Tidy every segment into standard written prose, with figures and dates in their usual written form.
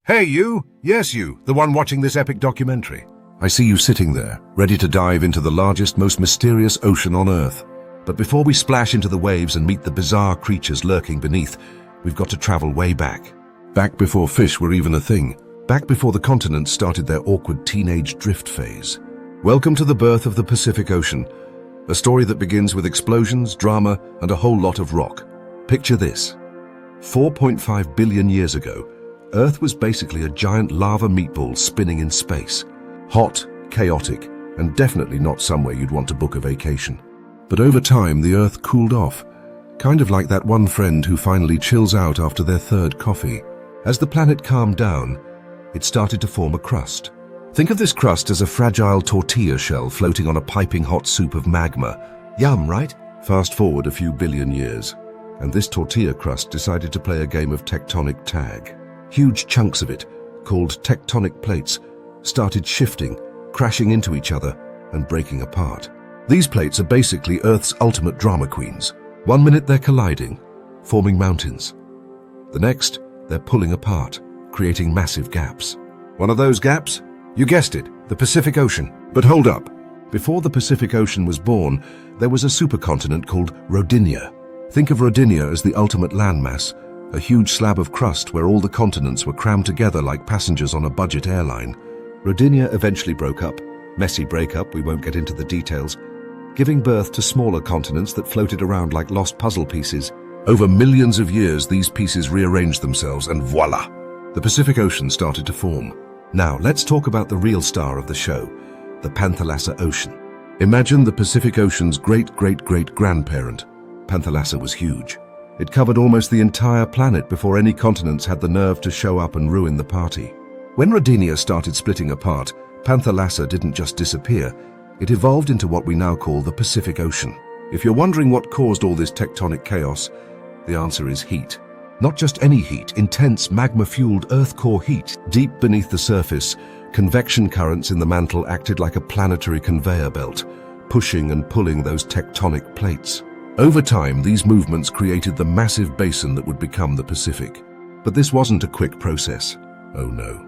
Hey you! Yes you, the one watching this epic documentary. I see you sitting there, ready to dive into the largest, most mysterious ocean on Earth. But before we splash into the waves and meet the bizarre creatures lurking beneath, we've got to travel way back. Back before fish were even a thing. Back before the continents started their awkward teenage drift phase. Welcome to the birth of the Pacific Ocean, a story that begins with explosions, drama, and a whole lot of rock. Picture this. 4.5 billion years ago, Earth was basically a giant lava meatball spinning in space. Hot, chaotic, and definitely not somewhere you'd want to book a vacation. But over time, the Earth cooled off, kind of like that one friend who finally chills out after their third coffee. As the planet calmed down, it started to form a crust. Think of this crust as a fragile tortilla shell floating on a piping hot soup of magma. Yum, right? Fast forward a few billion years, and this tortilla crust decided to play a game of tectonic tag. Huge chunks of it, called tectonic plates, started shifting, crashing into each other, and breaking apart. These plates are basically Earth's ultimate drama queens. One minute they're colliding, forming mountains. The next, they're pulling apart, creating massive gaps. One of those gaps? You guessed it, the Pacific Ocean. But hold up. Before the Pacific Ocean was born, there was a supercontinent called Rodinia. Think of Rodinia as the ultimate landmass, a huge slab of crust where all the continents were crammed together like passengers on a budget airline. Rodinia eventually broke up. Messy breakup, we won't get into the details, giving birth to smaller continents that floated around like lost puzzle pieces. Over millions of years, these pieces rearranged themselves and voila! The Pacific Ocean started to form. Now, let's talk about the real star of the show, the Panthalassa Ocean. Imagine the Pacific Ocean's great-great-great-grandparent. Panthalassa was huge. It covered almost the entire planet before any continents had the nerve to show up and ruin the party. When Rodinia started splitting apart, Panthalassa didn't just disappear. It evolved into what we now call the Pacific Ocean. If you're wondering what caused all this tectonic chaos, the answer is heat. Not just any heat, intense magma-fueled Earth core heat. Deep beneath the surface, convection currents in the mantle acted like a planetary conveyor belt, pushing and pulling those tectonic plates. Over time, these movements created the massive basin that would become the Pacific. But this wasn't a quick process. Oh no.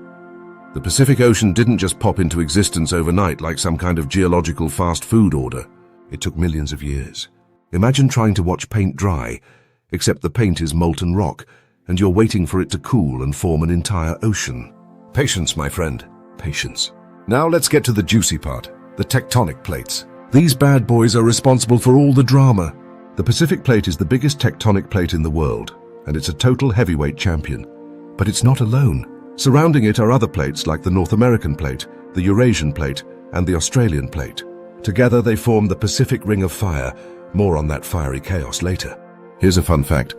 The Pacific Ocean didn't just pop into existence overnight like some kind of geological fast food order. It took millions of years. Imagine trying to watch paint dry, except the paint is molten rock, and you're waiting for it to cool and form an entire ocean. Patience, my friend, patience. Now let's get to the juicy part, the tectonic plates. These bad boys are responsible for all the drama. The Pacific Plate is the biggest tectonic plate in the world, and it's a total heavyweight champion. But it's not alone. Surrounding it are other plates like the North American Plate, the Eurasian Plate, and the Australian Plate. Together they form the Pacific Ring of Fire. More on that fiery chaos later. Here's a fun fact.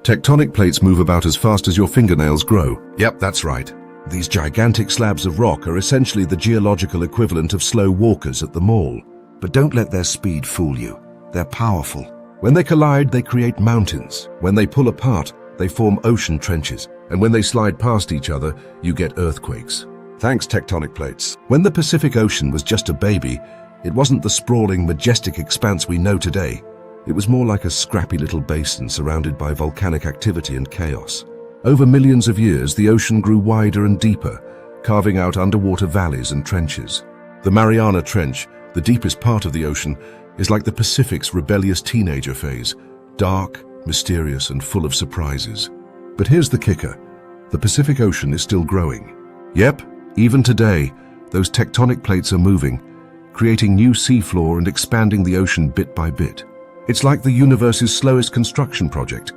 Tectonic plates move about as fast as your fingernails grow. Yep, that's right. These gigantic slabs of rock are essentially the geological equivalent of slow walkers at the mall. But don't let their speed fool you. They're powerful. When they collide, they create mountains. When they pull apart, they form ocean trenches. And when they slide past each other, you get earthquakes. Thanks, tectonic plates. When the Pacific Ocean was just a baby, it wasn't the sprawling, majestic expanse we know today. It was more like a scrappy little basin surrounded by volcanic activity and chaos. Over millions of years, the ocean grew wider and deeper, carving out underwater valleys and trenches. The Mariana Trench, the deepest part of the ocean, is like the Pacific's rebellious teenager phase, dark, mysterious, and full of surprises. But here's the kicker. The Pacific Ocean is still growing. Yep, even today, those tectonic plates are moving, creating new seafloor and expanding the ocean bit by bit. It's like the universe's slowest construction project,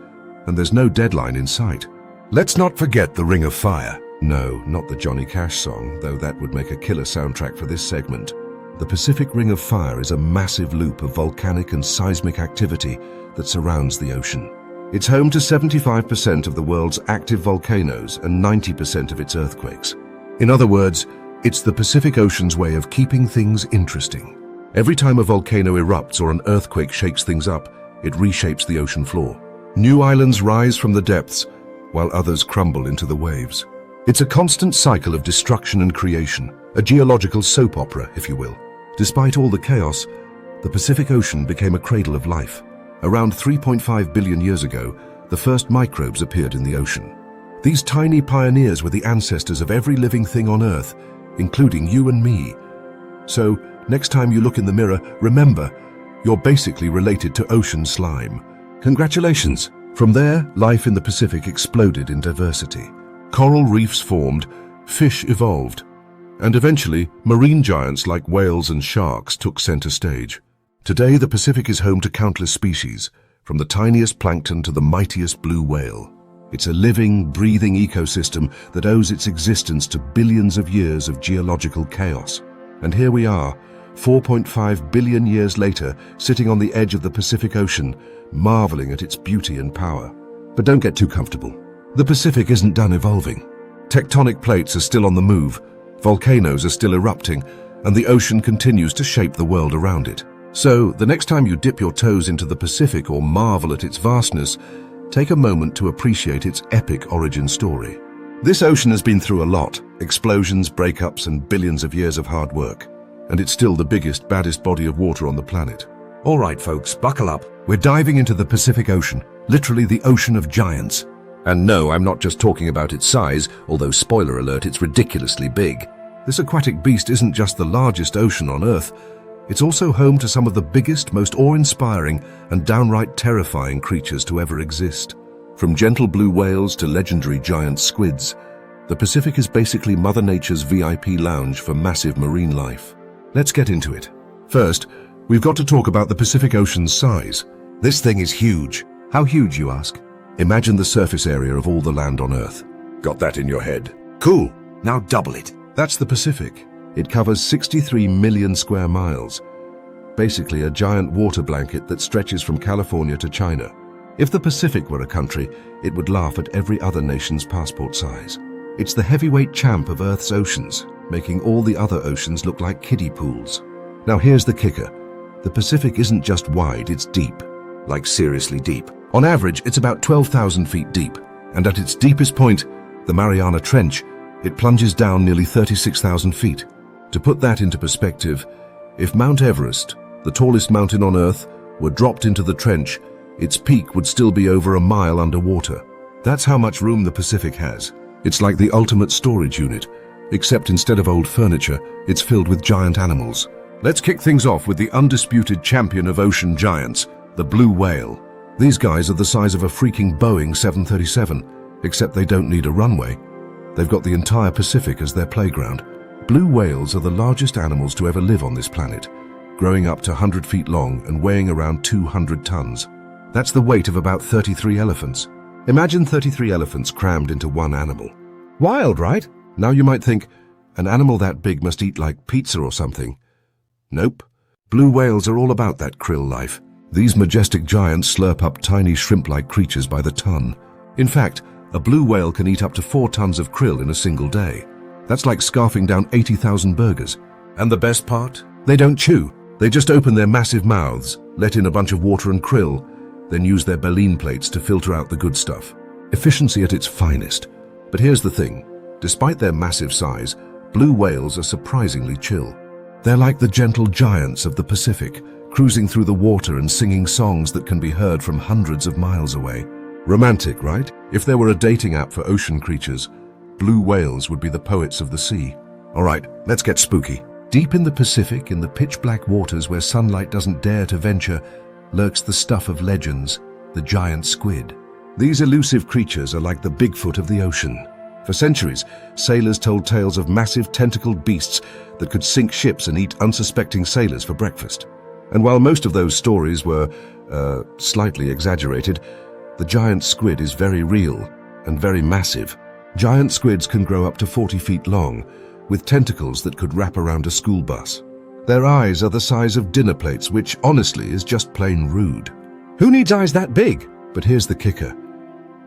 and there's no deadline in sight. Let's not forget the Ring of Fire. No, not the Johnny Cash song, though that would make a killer soundtrack for this segment. The Pacific Ring of Fire is a massive loop of volcanic and seismic activity that surrounds the ocean. It's home to 75% of the world's active volcanoes and 90% of its earthquakes. In other words, it's the Pacific Ocean's way of keeping things interesting. Every time a volcano erupts or an earthquake shakes things up, it reshapes the ocean floor. New islands rise from the depths, while others crumble into the waves. It's a constant cycle of destruction and creation, a geological soap opera, if you will. Despite all the chaos, the Pacific Ocean became a cradle of life. Around 3.5 billion years ago, the first microbes appeared in the ocean. These tiny pioneers were the ancestors of every living thing on Earth, including you and me. So, next time you look in the mirror, remember, you're basically related to ocean slime. Congratulations! From there, life in the Pacific exploded in diversity. Coral reefs formed, fish evolved, and eventually, marine giants like whales and sharks took center stage. Today, the Pacific is home to countless species, from the tiniest plankton to the mightiest blue whale. It's a living, breathing ecosystem that owes its existence to billions of years of geological chaos. And here we are, 4.5 billion years later, sitting on the edge of the Pacific Ocean, marveling at its beauty and power. But don't get too comfortable. The Pacific isn't done evolving. Tectonic plates are still on the move, volcanoes are still erupting, and the ocean continues to shape the world around it. So, the next time you dip your toes into the Pacific or marvel at its vastness, take a moment to appreciate its epic origin story. This ocean has been through a lot, explosions, breakups, and billions of years of hard work. And it's still the biggest, baddest body of water on the planet. All right, folks, buckle up. We're diving into the Pacific Ocean, literally the ocean of giants. And no, I'm not just talking about its size, although spoiler alert, it's ridiculously big. This aquatic beast isn't just the largest ocean on Earth, it's also home to some of the biggest, most awe-inspiring, and downright terrifying creatures to ever exist. From gentle blue whales to legendary giant squids, the Pacific is basically Mother Nature's VIP lounge for massive marine life. Let's get into it. First, we've got to talk about the Pacific Ocean's size. This thing is huge. How huge, you ask? Imagine the surface area of all the land on Earth. Got that in your head? Cool. Now double it. That's the Pacific. It covers 63 million square miles. Basically a giant water blanket that stretches from California to China. If the Pacific were a country, it would laugh at every other nation's passport size. It's the heavyweight champ of Earth's oceans, making all the other oceans look like kiddie pools. Now here's the kicker. The Pacific isn't just wide, it's deep. Like seriously deep. On average, it's about 12,000 feet deep. And at its deepest point, the Mariana Trench, it plunges down nearly 36,000 feet. To put that into perspective, if Mount Everest, the tallest mountain on Earth, were dropped into the trench, its peak would still be over a mile underwater. That's how much room the Pacific has. It's like the ultimate storage unit, except instead of old furniture, it's filled with giant animals. Let's kick things off with the undisputed champion of ocean giants, the blue whale. These guys are the size of a freaking Boeing 737, except they don't need a runway. They've got the entire Pacific as their playground. Blue whales are the largest animals to ever live on this planet, growing up to 100 feet long and weighing around 200 tons. That's the weight of about 33 elephants. Imagine 33 elephants crammed into one animal. Wild, right? Now you might think, an animal that big must eat like pizza or something. Nope. Blue whales are all about that krill life. These majestic giants slurp up tiny shrimp-like creatures by the ton. In fact, a blue whale can eat up to 4 tons of krill in a single day. That's like scarfing down 80,000 burgers. And the best part? They don't chew. They just open their massive mouths, let in a bunch of water and krill, then use their baleen plates to filter out the good stuff. Efficiency at its finest. But here's the thing. Despite their massive size, blue whales are surprisingly chill. They're like the gentle giants of the Pacific, cruising through the water and singing songs that can be heard from hundreds of miles away. Romantic, right? If there were a dating app for ocean creatures, blue whales would be the poets of the sea. All right, let's get spooky. Deep in the Pacific, in the pitch-black waters where sunlight doesn't dare to venture, lurks the stuff of legends, the giant squid. These elusive creatures are like the Bigfoot of the ocean. For centuries, sailors told tales of massive tentacled beasts that could sink ships and eat unsuspecting sailors for breakfast. And while most of those stories were, slightly exaggerated, the giant squid is very real and very massive. Giant squids can grow up to 40 feet long, with tentacles that could wrap around a school bus. Their eyes are the size of dinner plates, which honestly is just plain rude. Who needs eyes that big? But here's the kicker.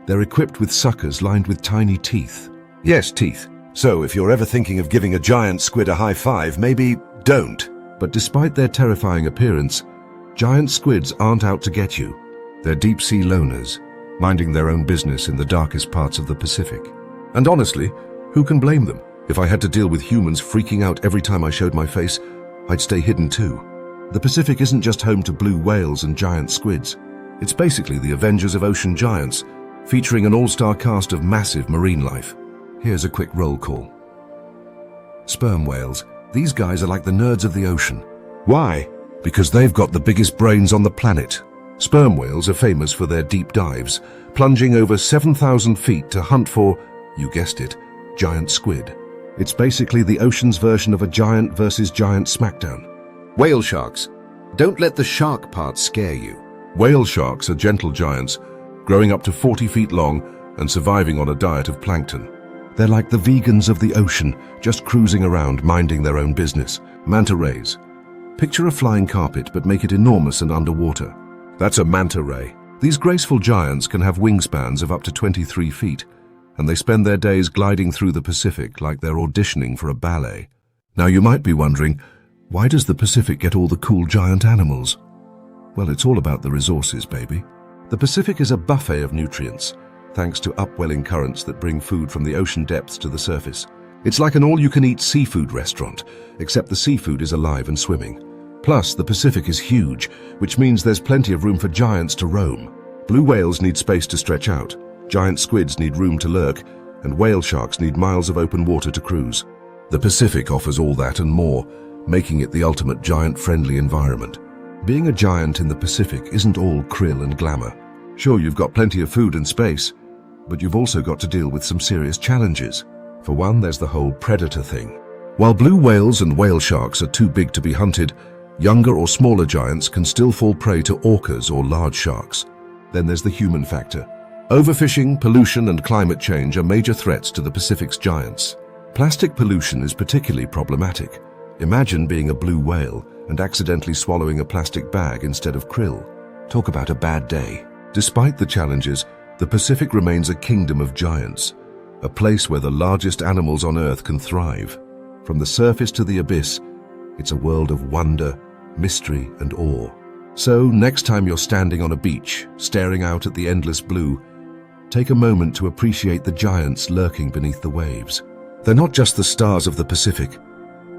They're equipped with suckers lined with tiny teeth. Yes, teeth. So if you're ever thinking of giving a giant squid a high five, maybe don't. But despite their terrifying appearance, giant squids aren't out to get you. They're deep-sea loners, minding their own business in the darkest parts of the Pacific. And honestly, who can blame them? If I had to deal with humans freaking out every time I showed my face, I'd stay hidden too. The Pacific isn't just home to blue whales and giant squids. It's basically the Avengers of ocean giants, featuring an all-star cast of massive marine life. Here's a quick roll call. Sperm whales. These guys are like the nerds of the ocean. Why? Because they've got the biggest brains on the planet. Sperm whales are famous for their deep dives, plunging over 7,000 feet to hunt for, you guessed it, giant squid. It's basically the ocean's version of a giant versus giant smackdown. Whale sharks. Don't let the shark part scare you. Whale sharks are gentle giants, growing up to 40 feet long and surviving on a diet of plankton. They're like the vegans of the ocean, just cruising around, minding their own business. Manta rays. Picture a flying carpet, but make it enormous and underwater. That's a manta ray. These graceful giants can have wingspans of up to 23 feet, and they spend their days gliding through the Pacific like they're auditioning for a ballet. Now you might be wondering, why does the Pacific get all the cool giant animals? Well, it's all about the resources, baby. The Pacific is a buffet of nutrients, thanks to upwelling currents that bring food from the ocean depths to the surface. It's like an all-you-can-eat seafood restaurant, except the seafood is alive and swimming. Plus, the Pacific is huge, which means there's plenty of room for giants to roam. Blue whales need space to stretch out, giant squids need room to lurk, and whale sharks need miles of open water to cruise. The Pacific offers all that and more, making it the ultimate giant-friendly environment. Being a giant in the Pacific isn't all krill and glamour. Sure, you've got plenty of food and space, but you've also got to deal with some serious challenges. For one, there's the whole predator thing. While blue whales and whale sharks are too big to be hunted, younger or smaller giants can still fall prey to orcas or large sharks. Then there's the human factor. Overfishing, pollution, and climate change are major threats to the Pacific's giants. Plastic pollution is particularly problematic. Imagine being a blue whale and accidentally swallowing a plastic bag instead of krill. Talk about a bad day. Despite the challenges, the Pacific remains a kingdom of giants, a place where the largest animals on Earth can thrive. From the surface to the abyss, it's a world of wonder, mystery, and awe. So, next time you're standing on a beach, staring out at the endless blue, take a moment to appreciate the giants lurking beneath the waves. They're not just the stars of the Pacific,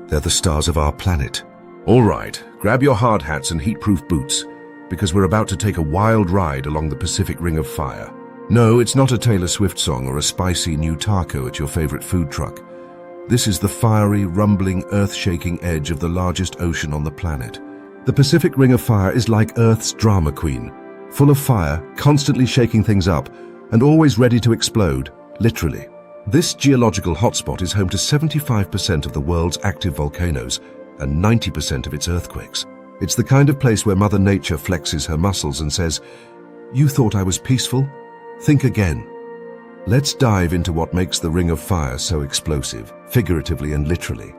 they're the stars of our planet. All right, grab your hard hats and heat-proof boots, because we're about to take a wild ride along the Pacific Ring of Fire. No, it's not a Taylor Swift song or a spicy new taco at your favorite food truck. This is the fiery, rumbling, earth-shaking edge of the largest ocean on the planet. The Pacific Ring of Fire is like Earth's drama queen, full of fire, constantly shaking things up, and always ready to explode, literally. This geological hotspot is home to 75% of the world's active volcanoes and 90% of its earthquakes. It's the kind of place where Mother Nature flexes her muscles and says, "You thought I was peaceful? Think again." Let's dive into what makes the Ring of Fire so explosive, figuratively and literally.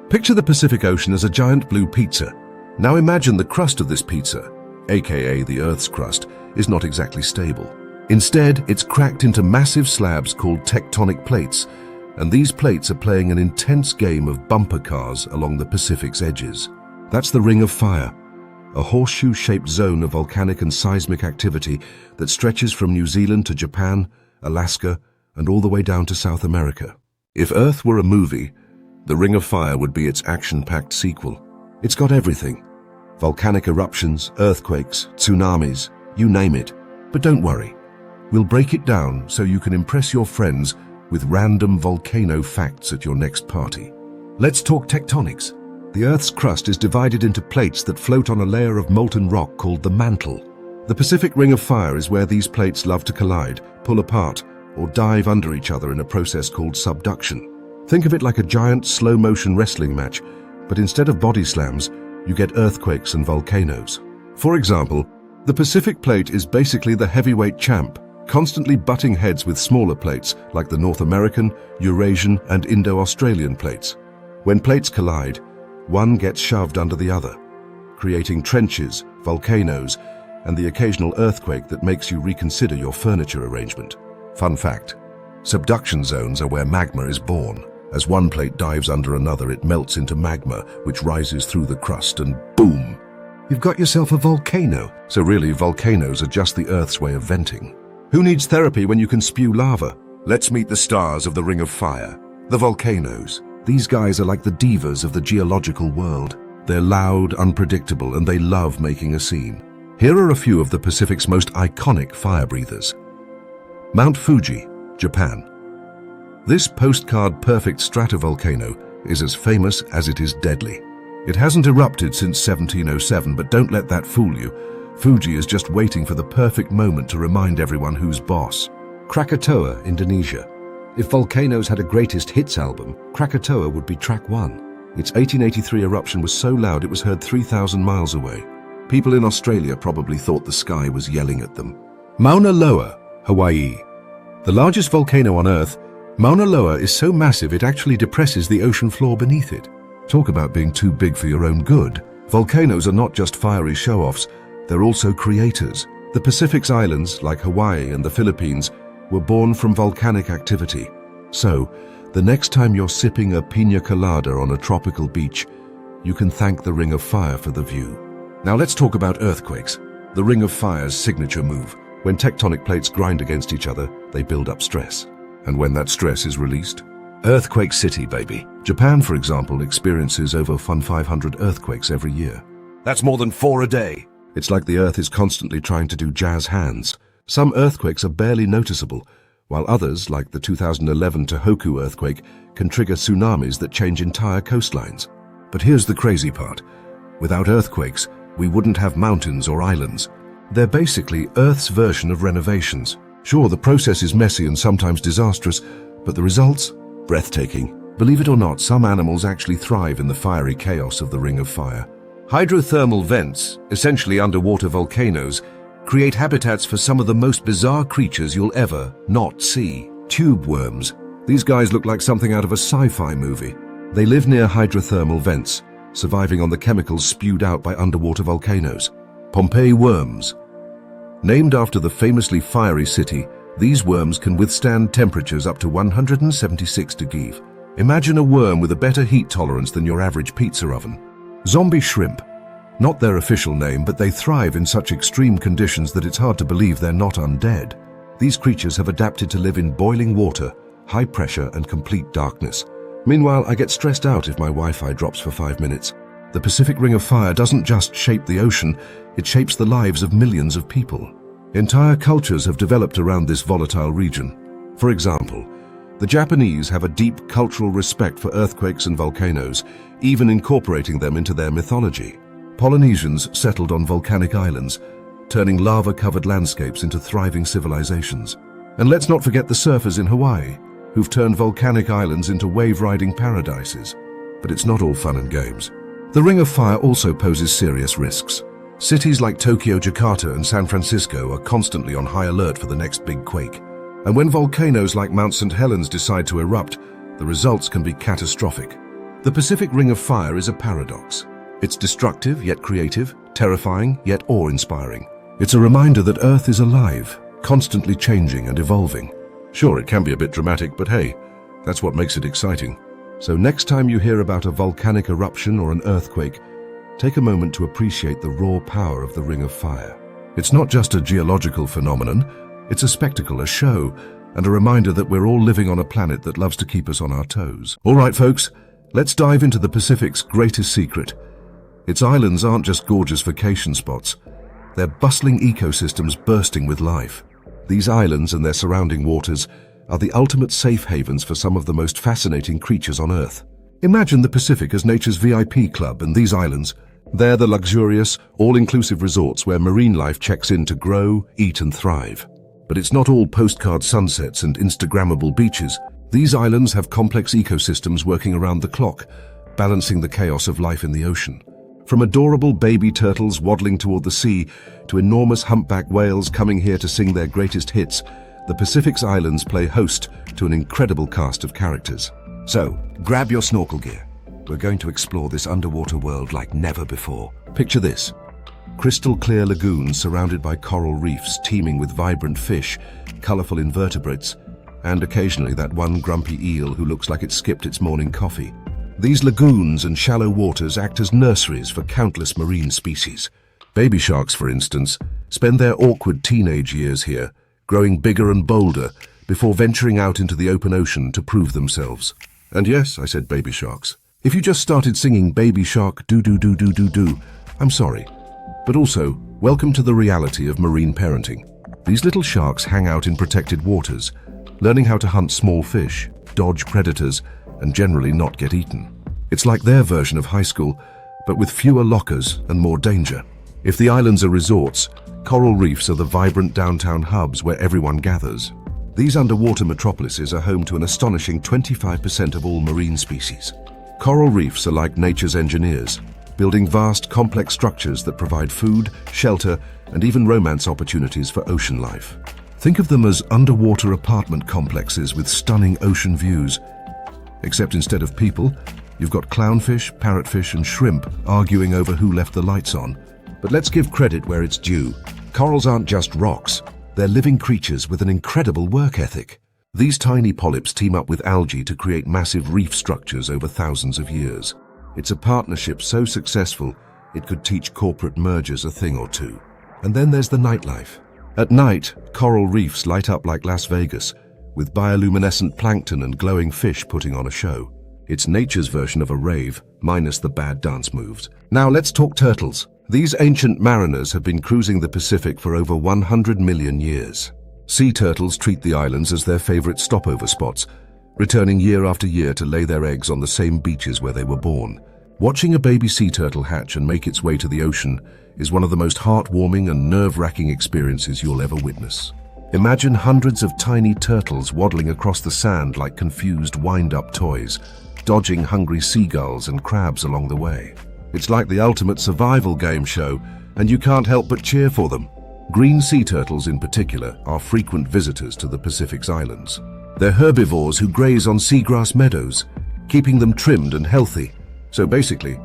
Picture the Pacific Ocean as a giant blue pizza. Now imagine the crust of this pizza, aka the Earth's crust, is not exactly stable. Instead, it's cracked into massive slabs called tectonic plates, and these plates are playing an intense game of bumper cars along the Pacific's edges. That's the Ring of Fire, a horseshoe-shaped zone of volcanic and seismic activity that stretches from New Zealand to Japan, Alaska, and all the way down to South America. If Earth were a movie, the Ring of Fire would be its action-packed sequel. It's got everything: volcanic eruptions, earthquakes, tsunamis, you name it. But don't worry. We'll break it down so you can impress your friends with random volcano facts at your next party. Let's talk tectonics. The Earth's crust is divided into plates that float on a layer of molten rock called the mantle. The Pacific Ring of Fire is where these plates love to collide, pull apart, or dive under each other in a process called subduction. Think of it like a giant slow-motion wrestling match, but instead of body slams, you get earthquakes and volcanoes. For example, the Pacific Plate is basically the heavyweight champ, constantly butting heads with smaller plates like the North American, Eurasian, and Indo-Australian plates. When plates collide, one gets shoved under the other, creating trenches, volcanoes, and the occasional earthquake that makes you reconsider your furniture arrangement. Fun fact: subduction zones are where magma is born. As one plate dives under another, it melts into magma, which rises through the crust, and boom! You've got yourself a volcano. So really, volcanoes are just the Earth's way of venting. Who needs therapy when you can spew lava? Let's meet the stars of the Ring of Fire, the volcanoes. These guys are like the divas of the geological world. They're loud, unpredictable, and they love making a scene. Here are a few of the Pacific's most iconic fire breathers. Mount Fuji, Japan. This postcard-perfect stratovolcano is as famous as it is deadly. It hasn't erupted since 1707, but don't let that fool you. Fuji is just waiting for the perfect moment to remind everyone who's boss. Krakatoa, Indonesia. If volcanoes had a greatest hits album, Krakatoa would be track 1. Its 1883 eruption was so loud it was heard 3,000 miles away. People in Australia probably thought the sky was yelling at them. Mauna Loa, Hawaii. The largest volcano on Earth, Mauna Loa is so massive it actually depresses the ocean floor beneath it. Talk about being too big for your own good. Volcanoes are not just fiery show-offs, they're also creators. The Pacific's islands, like Hawaii and the Philippines, were born from volcanic activity. So, the next time you're sipping a pina colada on a tropical beach, you can thank the Ring of Fire for the view. Now let's talk about earthquakes, the Ring of Fire's signature move. When tectonic plates grind against each other, they build up stress. And when that stress is released, Earthquake City, baby. Japan, for example, experiences over 500 earthquakes every year. That's more than 4 a day. It's like the Earth is constantly trying to do jazz hands. Some earthquakes are barely noticeable, while others, like the 2011 Tohoku earthquake, can trigger tsunamis that change entire coastlines. But here's the crazy part. Without earthquakes, we wouldn't have mountains or islands. They're basically Earth's version of renovations. Sure, the process is messy and sometimes disastrous, but the results? Breathtaking. Believe it or not, some animals actually thrive in the fiery chaos of the Ring of Fire. Hydrothermal vents, essentially underwater volcanoes, create habitats for some of the most bizarre creatures you'll ever not see. Tube worms. These guys look like something out of a sci-fi movie. They live near hydrothermal vents, surviving on the chemicals spewed out by underwater volcanoes. Pompeii worms. Named after the famously fiery city, these worms can withstand temperatures up to 176 degrees. Imagine a worm with a better heat tolerance than your average pizza oven. Zombie shrimp. Not their official name, but they thrive in such extreme conditions that it's hard to believe they're not undead. These creatures have adapted to live in boiling water, high pressure, and complete darkness. Meanwhile, I get stressed out if my Wi-Fi drops for 5 minutes. The Pacific Ring of Fire doesn't just shape the ocean, it shapes the lives of millions of people. Entire cultures have developed around this volatile region. For example, the Japanese have a deep cultural respect for earthquakes and volcanoes, even incorporating them into their mythology. Polynesians settled on volcanic islands, turning lava-covered landscapes into thriving civilizations. And let's not forget the surfers in Hawaii, who've turned volcanic islands into wave-riding paradises. But it's not all fun and games. The Ring of Fire also poses serious risks. Cities like Tokyo, Jakarta, and San Francisco are constantly on high alert for the next big quake. And when volcanoes like Mount St. Helens decide to erupt, the results can be catastrophic. The Pacific Ring of Fire is a paradox. It's destructive yet creative, terrifying yet awe-inspiring. It's a reminder that Earth is alive, constantly changing and evolving. Sure, it can be a bit dramatic, but hey, that's what makes it exciting. So next time you hear about a volcanic eruption or an earthquake, take a moment to appreciate the raw power of the Ring of Fire. It's not just a geological phenomenon, it's a spectacle, a show, and a reminder that we're all living on a planet that loves to keep us on our toes. All right, folks, let's dive into the Pacific's greatest secret. Its islands aren't just gorgeous vacation spots. They're bustling ecosystems bursting with life. These islands and their surrounding waters are the ultimate safe havens for some of the most fascinating creatures on Earth. Imagine the Pacific as nature's VIP club, and these islands, they're the luxurious, all-inclusive resorts where marine life checks in to grow, eat, and thrive. But it's not all postcard sunsets and Instagrammable beaches. These islands have complex ecosystems working around the clock, balancing the chaos of life in the ocean. From adorable baby turtles waddling toward the sea to enormous humpback whales coming here to sing their greatest hits, the Pacific's islands play host to an incredible cast of characters. So, grab your snorkel gear. We're going to explore this underwater world like never before. Picture this. Crystal clear lagoons surrounded by coral reefs teeming with vibrant fish, colorful invertebrates, and occasionally that one grumpy eel who looks like it skipped its morning coffee. These lagoons and shallow waters act as nurseries for countless marine species. Baby sharks, for instance, spend their awkward teenage years here, growing bigger and bolder before venturing out into the open ocean to prove themselves. And yes, I said baby sharks. If you just started singing Baby Shark do-do-do-do-do-do, I'm sorry. But also, welcome to the reality of marine parenting. These little sharks hang out in protected waters, learning how to hunt small fish, dodge predators, and generally not get eaten. It's like their version of high school, but with fewer lockers and more danger. If the islands are resorts, coral reefs are the vibrant downtown hubs where everyone gathers. These underwater metropolises are home to an astonishing 25% of all marine species. Coral reefs are like nature's engineers, building vast, complex structures that provide food, shelter, and even romance opportunities for ocean life. Think of them as underwater apartment complexes with stunning ocean views. Except instead of people, you've got clownfish, parrotfish, and shrimp arguing over who left the lights on. But let's give credit where it's due. Corals aren't just rocks. They're living creatures with an incredible work ethic. These tiny polyps team up with algae to create massive reef structures over thousands of years. It's a partnership so successful, it could teach corporate mergers a thing or two. And then there's the nightlife. At night, coral reefs light up like Las Vegas, with bioluminescent plankton and glowing fish putting on a show. It's nature's version of a rave, minus the bad dance moves. Now let's talk turtles. These ancient mariners have been cruising the Pacific for over 100 million years. Sea turtles treat the islands as their favorite stopover spots, returning year after year to lay their eggs on the same beaches where they were born. Watching a baby sea turtle hatch and make its way to the ocean is one of the most heartwarming and nerve-wracking experiences you'll ever witness. Imagine hundreds of tiny turtles waddling across the sand like confused wind-up toys, dodging hungry seagulls and crabs along the way. It's like the ultimate survival game show, and you can't help but cheer for them. Green sea turtles in particular are frequent visitors to the Pacific's islands. They're herbivores who graze on seagrass meadows, keeping them trimmed and healthy. So basically,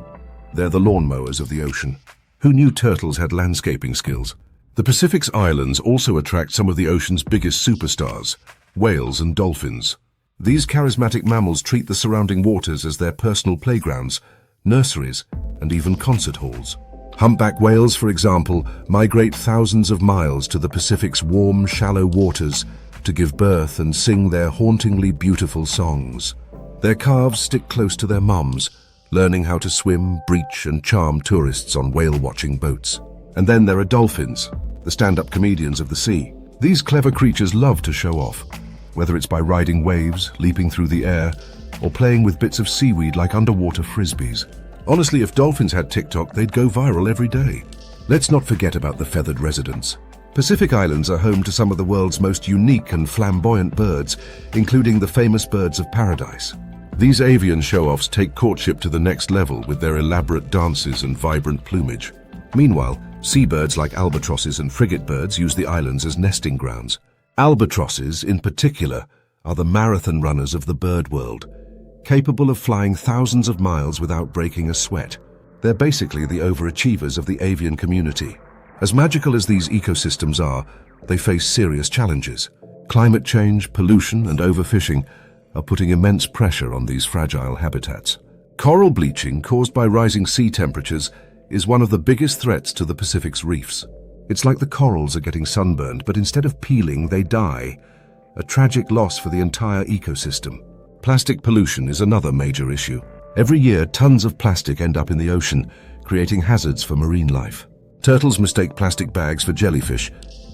they're the lawnmowers of the ocean. Who knew turtles had landscaping skills? The Pacific's islands also attract some of the ocean's biggest superstars, whales and dolphins. These charismatic mammals treat the surrounding waters as their personal playgrounds, nurseries, and even concert halls. Humpback whales, for example, migrate thousands of miles to the Pacific's warm, shallow waters to give birth and sing their hauntingly beautiful songs. Their calves stick close to their mums, learning how to swim, breach, and charm tourists on whale-watching boats. And then there are dolphins, the stand-up comedians of the sea. These clever creatures love to show off, whether it's by riding waves, leaping through the air, or playing with bits of seaweed like underwater frisbees. Honestly, if dolphins had TikTok, they'd go viral every day. Let's not forget about the feathered residents. Pacific Islands are home to some of the world's most unique and flamboyant birds, including the famous birds of paradise. These avian show-offs take courtship to the next level with their elaborate dances and vibrant plumage. Meanwhile, seabirds like albatrosses and frigate birds use the islands as nesting grounds. Albatrosses, in particular, are the marathon runners of the bird world, capable of flying thousands of miles without breaking a sweat. They're basically the overachievers of the avian community. As magical as these ecosystems are, they face serious challenges. Climate change, pollution, and overfishing are putting immense pressure on these fragile habitats. Coral bleaching caused by rising sea temperatures is one of the biggest threats to the Pacific's reefs. It's like the corals are getting sunburned, but instead of peeling, they die. A tragic loss for the entire ecosystem. Plastic pollution is another major issue. Every year, tons of plastic end up in the ocean, creating hazards for marine life. Turtles mistake plastic bags for jellyfish,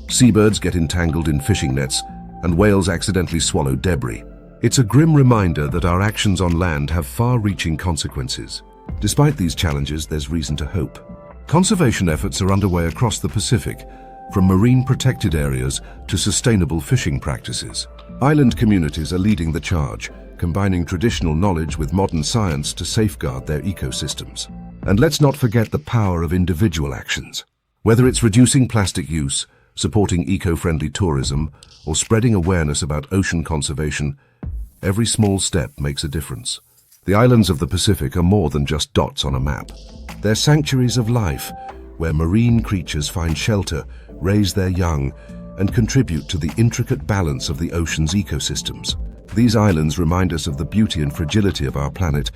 seabirds get entangled in fishing nets, and whales accidentally swallow debris. It's a grim reminder that our actions on land have far-reaching consequences. Despite these challenges, there's reason to hope. Conservation efforts are underway across the Pacific, from marine protected areas to sustainable fishing practices. Island communities are leading the charge, combining traditional knowledge with modern science to safeguard their ecosystems. And let's not forget the power of individual actions. Whether it's reducing plastic use, supporting eco-friendly tourism, or spreading awareness about ocean conservation, every small step makes a difference. The islands of the Pacific are more than just dots on a map. They're sanctuaries of life, where marine creatures find shelter, raise their young, and contribute to the intricate balance of the ocean's ecosystems. These islands remind us of the beauty and fragility of our planet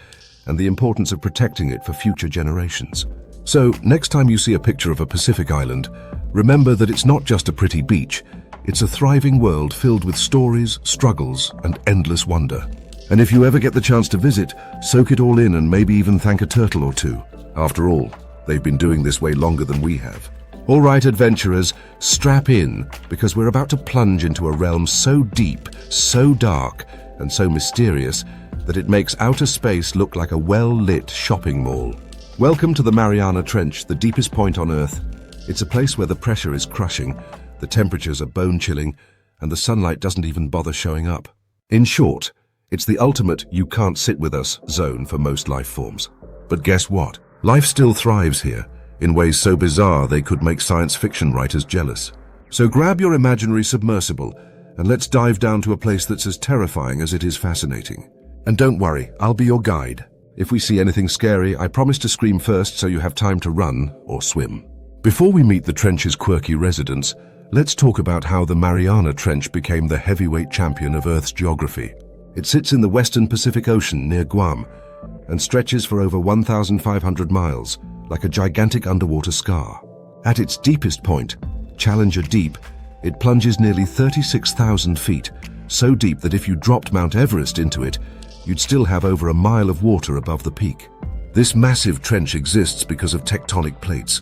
and the importance of protecting it for future generations. So, next time you see a picture of a Pacific island, remember that it's not just a pretty beach, it's a thriving world filled with stories, struggles, and endless wonder. And if you ever get the chance to visit, soak it all in and maybe even thank a turtle or two. After all, they've been doing this way longer than we have. All right, adventurers, strap in, because we're about to plunge into a realm so deep, so dark, and so mysterious that it makes outer space look like a well-lit shopping mall. Welcome to the Mariana Trench, the deepest point on Earth. It's a place where the pressure is crushing, the temperatures are bone-chilling, and the sunlight doesn't even bother showing up. In short, it's the ultimate "you can't sit with us" zone for most life forms. But guess what? Life still thrives here, in ways so bizarre they could make science fiction writers jealous. So grab your imaginary submersible, and let's dive down to a place that's as terrifying as it is fascinating. And don't worry, I'll be your guide. If we see anything scary, I promise to scream first so you have time to run or swim. Before we meet the trench's quirky residents, let's talk about how the Mariana Trench became the heavyweight champion of Earth's geography. It sits in the western Pacific Ocean near Guam and stretches for over 1,500 miles, like a gigantic underwater scar. At its deepest point, Challenger Deep, it plunges nearly 36,000 feet, so deep that if you dropped Mount Everest into it, you'd still have over a mile of water above the peak. This massive trench exists because of tectonic plates,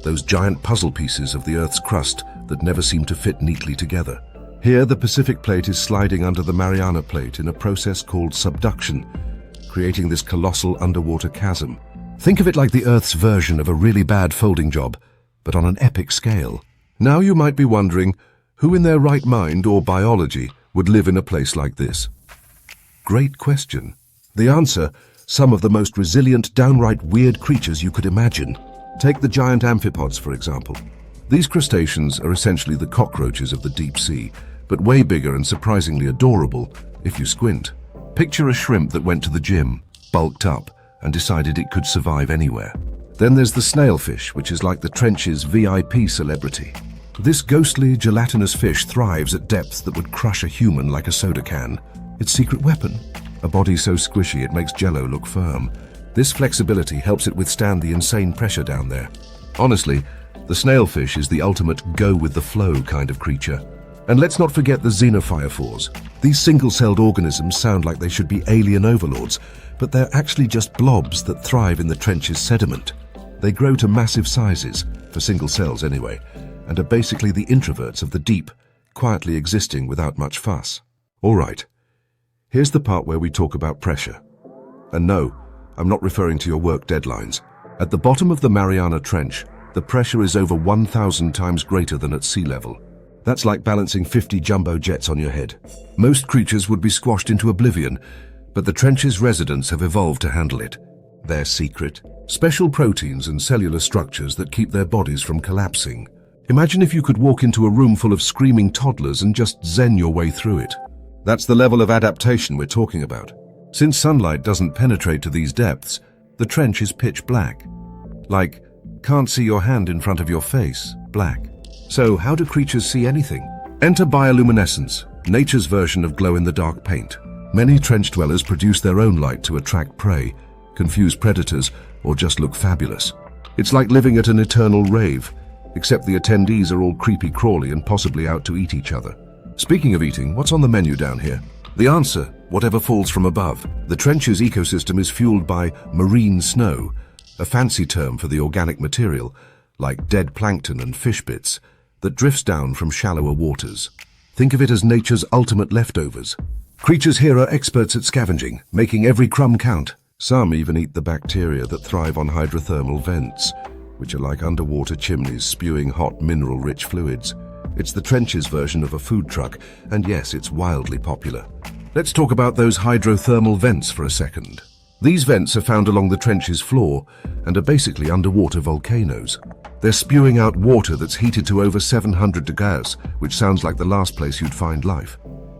those giant puzzle pieces of the Earth's crust that never seem to fit neatly together. Here, the Pacific Plate is sliding under the Mariana Plate in a process called subduction, creating this colossal underwater chasm. Think of it like the Earth's version of a really bad folding job, but on an epic scale. Now you might be wondering, who in their right mind or biology would live in a place like this? Great question. The answer, some of the most resilient, downright weird creatures you could imagine. Take the giant amphipods, for example. These crustaceans are essentially the cockroaches of the deep sea, but way bigger and surprisingly adorable if you squint. Picture a shrimp that went to the gym, bulked up, and decided it could survive anywhere. Then there's the snailfish, which is like the trench's VIP celebrity. This ghostly, gelatinous fish thrives at depths that would crush a human like a soda can. Its secret weapon? A body so squishy it makes jello look firm. This flexibility helps it withstand the insane pressure down there. Honestly, the snailfish is the ultimate go-with-the-flow kind of creature. And let's not forget the xenophyophores. These single-celled organisms sound like they should be alien overlords, but they're actually just blobs that thrive in the trench's sediment. They grow to massive sizes, for single cells anyway, and are basically the introverts of the deep, quietly existing without much fuss. All right, here's the part where we talk about pressure. And no, I'm not referring to your work deadlines. At the bottom of the Mariana Trench, the pressure is over 1,000 times greater than at sea level. That's like balancing 50 jumbo jets on your head. Most creatures would be squashed into oblivion, but the trench's residents have evolved to handle it. Their secret? Special proteins and cellular structures that keep their bodies from collapsing. Imagine if you could walk into a room full of screaming toddlers and just zen your way through it. That's the level of adaptation we're talking about. Since sunlight doesn't penetrate to these depths, the trench is pitch black. Like, can't see your hand in front of your face, black. So how do creatures see anything? Enter bioluminescence, nature's version of glow-in-the-dark paint. Many trench dwellers produce their own light to attract prey, confuse predators, or just look fabulous. It's like living at an eternal rave, except the attendees are all creepy-crawly and possibly out to eat each other. Speaking of eating, what's on the menu down here? The answer, whatever falls from above. The trench's ecosystem is fueled by marine snow, a fancy term for the organic material, like dead plankton and fish bits, that drifts down from shallower waters. Think of it as nature's ultimate leftovers. Creatures here are experts at scavenging, making every crumb count. Some even eat the bacteria that thrive on hydrothermal vents, which are like underwater chimneys spewing hot mineral-rich fluids. It's the trench's version of a food truck, and yes, it's wildly popular. Let's talk about those hydrothermal vents for a second. These vents are found along the trench's floor and are basically underwater volcanoes. They're spewing out water that's heated to over 700 degrees, which sounds like the last place you'd find life.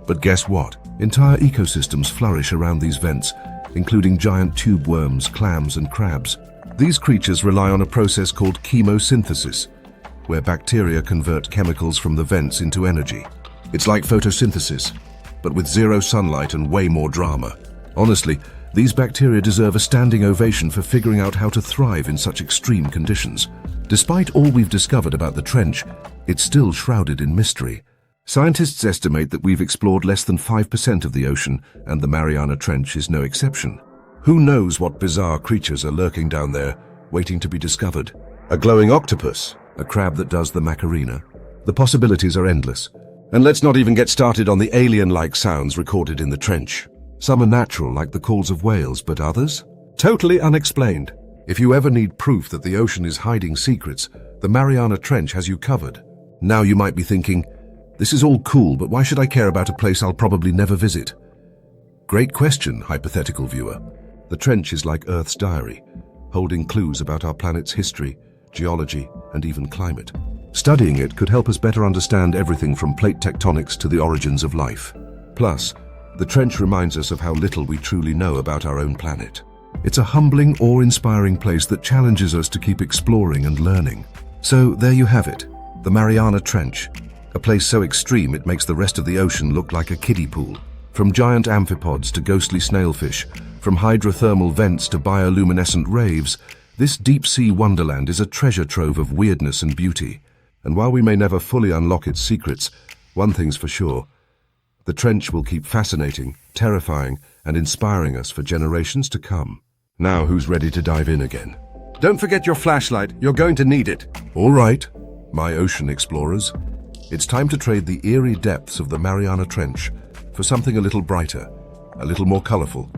But guess what? Entire ecosystems flourish around these vents, including giant tube worms, clams, and crabs. These creatures rely on a process called chemosynthesis, where bacteria convert chemicals from the vents into energy. It's like photosynthesis, but with zero sunlight and way more drama. Honestly, these bacteria deserve a standing ovation for figuring out how to thrive in such extreme conditions. Despite all we've discovered about the trench, it's still shrouded in mystery. Scientists estimate that we've explored less than 5% of the ocean, and the Mariana Trench is no exception. Who knows what bizarre creatures are lurking down there, waiting to be discovered? A glowing octopus, A crab that does the Macarena? The possibilities are endless. And let's not even get started on the alien-like sounds recorded in the trench. Some are natural, like the calls of whales, but others? Totally unexplained. If you ever need proof that the ocean is hiding secrets, the Mariana Trench has you covered. Now you might be thinking, this is all cool, but why should I care about a place I'll probably never visit? Great question, hypothetical viewer. The trench is like Earth's diary, holding clues about our planet's history, geology, and even climate. Studying it could help us better understand everything from plate tectonics to the origins of life. Plus, the trench reminds us of how little we truly know about our own planet. It's a humbling, awe-inspiring place that challenges us to keep exploring and learning. So there you have it, the Mariana Trench, a place so extreme it makes the rest of the ocean look like a kiddie pool. From giant amphipods to ghostly snailfish, from hydrothermal vents to bioluminescent raves, this deep-sea wonderland is a treasure trove of weirdness and beauty. And while we may never fully unlock its secrets, one thing's for sure. The trench will keep fascinating, terrifying, and inspiring us for generations to come. Now who's ready to dive in again? Don't forget your flashlight, you're going to need it. All right, my ocean explorers. It's time to trade the eerie depths of the Mariana Trench for something a little brighter, a little more colorful,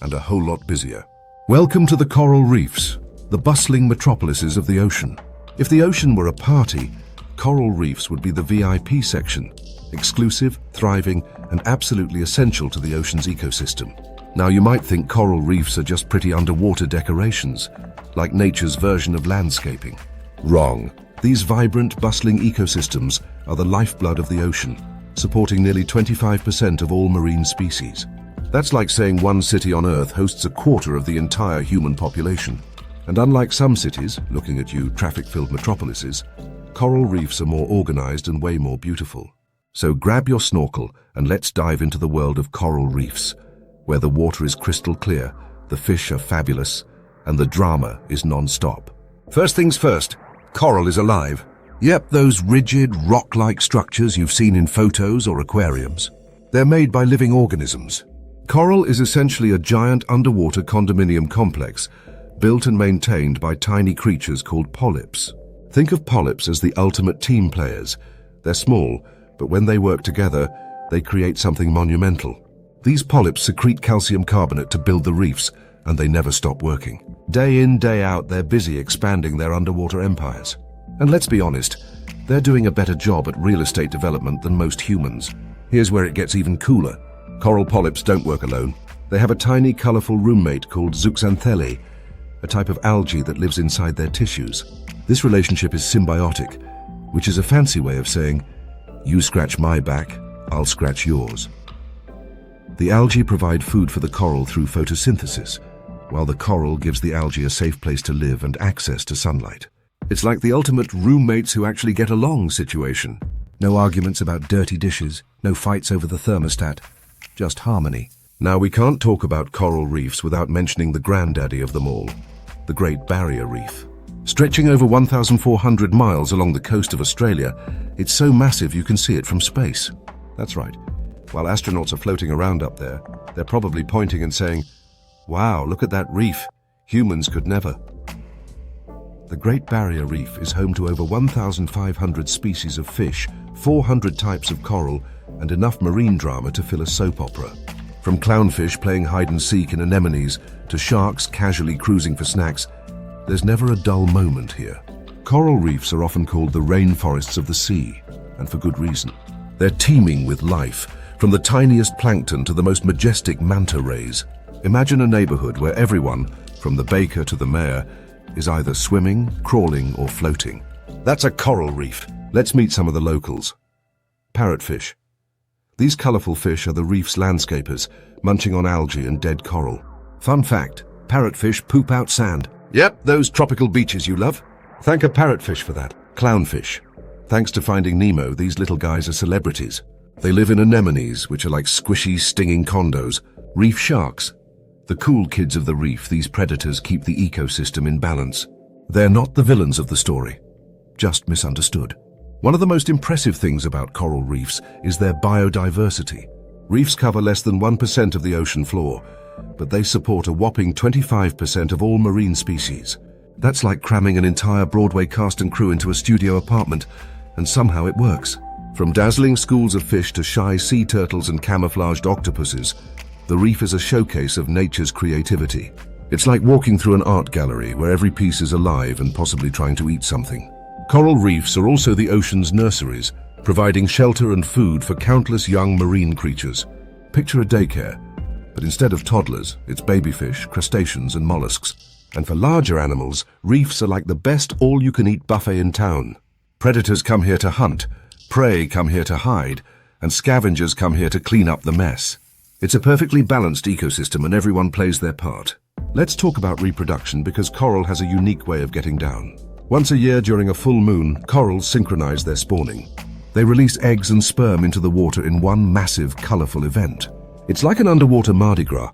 and a whole lot busier. Welcome to the coral reefs, the bustling metropolises of the ocean. If the ocean were a party, coral reefs would be the VIP section, exclusive, thriving, and absolutely essential to the ocean's ecosystem. Now you might think coral reefs are just pretty underwater decorations, like nature's version of landscaping. Wrong. These vibrant, bustling ecosystems are the lifeblood of the ocean, supporting nearly 25% of all marine species. That's like saying one city on Earth hosts a quarter of the entire human population. And unlike some cities, looking at you, traffic-filled metropolises, coral reefs are more organized and way more beautiful. So grab your snorkel and let's dive into the world of coral reefs, where the water is crystal clear, the fish are fabulous, and the drama is non-stop. First things first, coral is alive. Yep, those rigid, rock-like structures you've seen in photos or aquariums. They're made by living organisms. Coral is essentially a giant underwater condominium complex built and maintained by tiny creatures called polyps. Think of polyps as the ultimate team players. They're small, but when they work together, they create something monumental. These polyps secrete calcium carbonate to build the reefs, and they never stop working. Day in, day out, they're busy expanding their underwater empires. And let's be honest, they're doing a better job at real estate development than most humans. Here's where it gets even cooler. Coral polyps don't work alone. They have a tiny, colorful roommate called zooxanthellae, a type of algae that lives inside their tissues. This relationship is symbiotic, which is a fancy way of saying, you scratch my back, I'll scratch yours. The algae provide food for the coral through photosynthesis, while the coral gives the algae a safe place to live and access to sunlight. It's like the ultimate roommates who actually get along situation. No arguments about dirty dishes, no fights over the thermostat, just harmony. Now we can't talk about coral reefs without mentioning the granddaddy of them all, the Great Barrier Reef. Stretching over 1,400 miles along the coast of Australia, it's so massive you can see it from space. That's right. While astronauts are floating around up there, they're probably pointing and saying, wow, look at that reef. Humans could never. The Great Barrier Reef is home to over 1,500 species of fish, 400 types of coral, and enough marine drama to fill a soap opera. From clownfish playing hide-and-seek in anemones to sharks casually cruising for snacks, there's never a dull moment here. Coral reefs are often called the rainforests of the sea, and for good reason. They're teeming with life, from the tiniest plankton to the most majestic manta rays. Imagine a neighborhood where everyone, from the baker to the mayor, is either swimming, crawling, or floating. That's a coral reef. Let's meet some of the locals. Parrotfish. These colorful fish are the reef's landscapers, munching on algae and dead coral. Fun fact, parrotfish poop out sand. Yep, those tropical beaches you love. Thank a parrotfish for that. Clownfish. Thanks to Finding Nemo, these little guys are celebrities. They live in anemones, which are like squishy, stinging condos. Reef sharks. The cool kids of the reef, these predators keep the ecosystem in balance. They're not the villains of the story, just misunderstood. One of the most impressive things about coral reefs is their biodiversity. Reefs cover less than 1% of the ocean floor, but they support a whopping 25% of all marine species. That's like cramming an entire Broadway cast and crew into a studio apartment, and somehow it works. From dazzling schools of fish to shy sea turtles and camouflaged octopuses, the reef is a showcase of nature's creativity. It's like walking through an art gallery where every piece is alive and possibly trying to eat something. Coral reefs are also the ocean's nurseries, providing shelter and food for countless young marine creatures. Picture a daycare, but instead of toddlers, it's babyfish, crustaceans, and mollusks. And for larger animals, reefs are like the best all-you-can-eat buffet in town. Predators come here to hunt, prey come here to hide, and scavengers come here to clean up the mess. It's a perfectly balanced ecosystem and everyone plays their part. Let's talk about reproduction because coral has a unique way of getting down. Once a year during a full moon, corals synchronize their spawning. They release eggs and sperm into the water in one massive, colorful event. It's like an underwater Mardi Gras,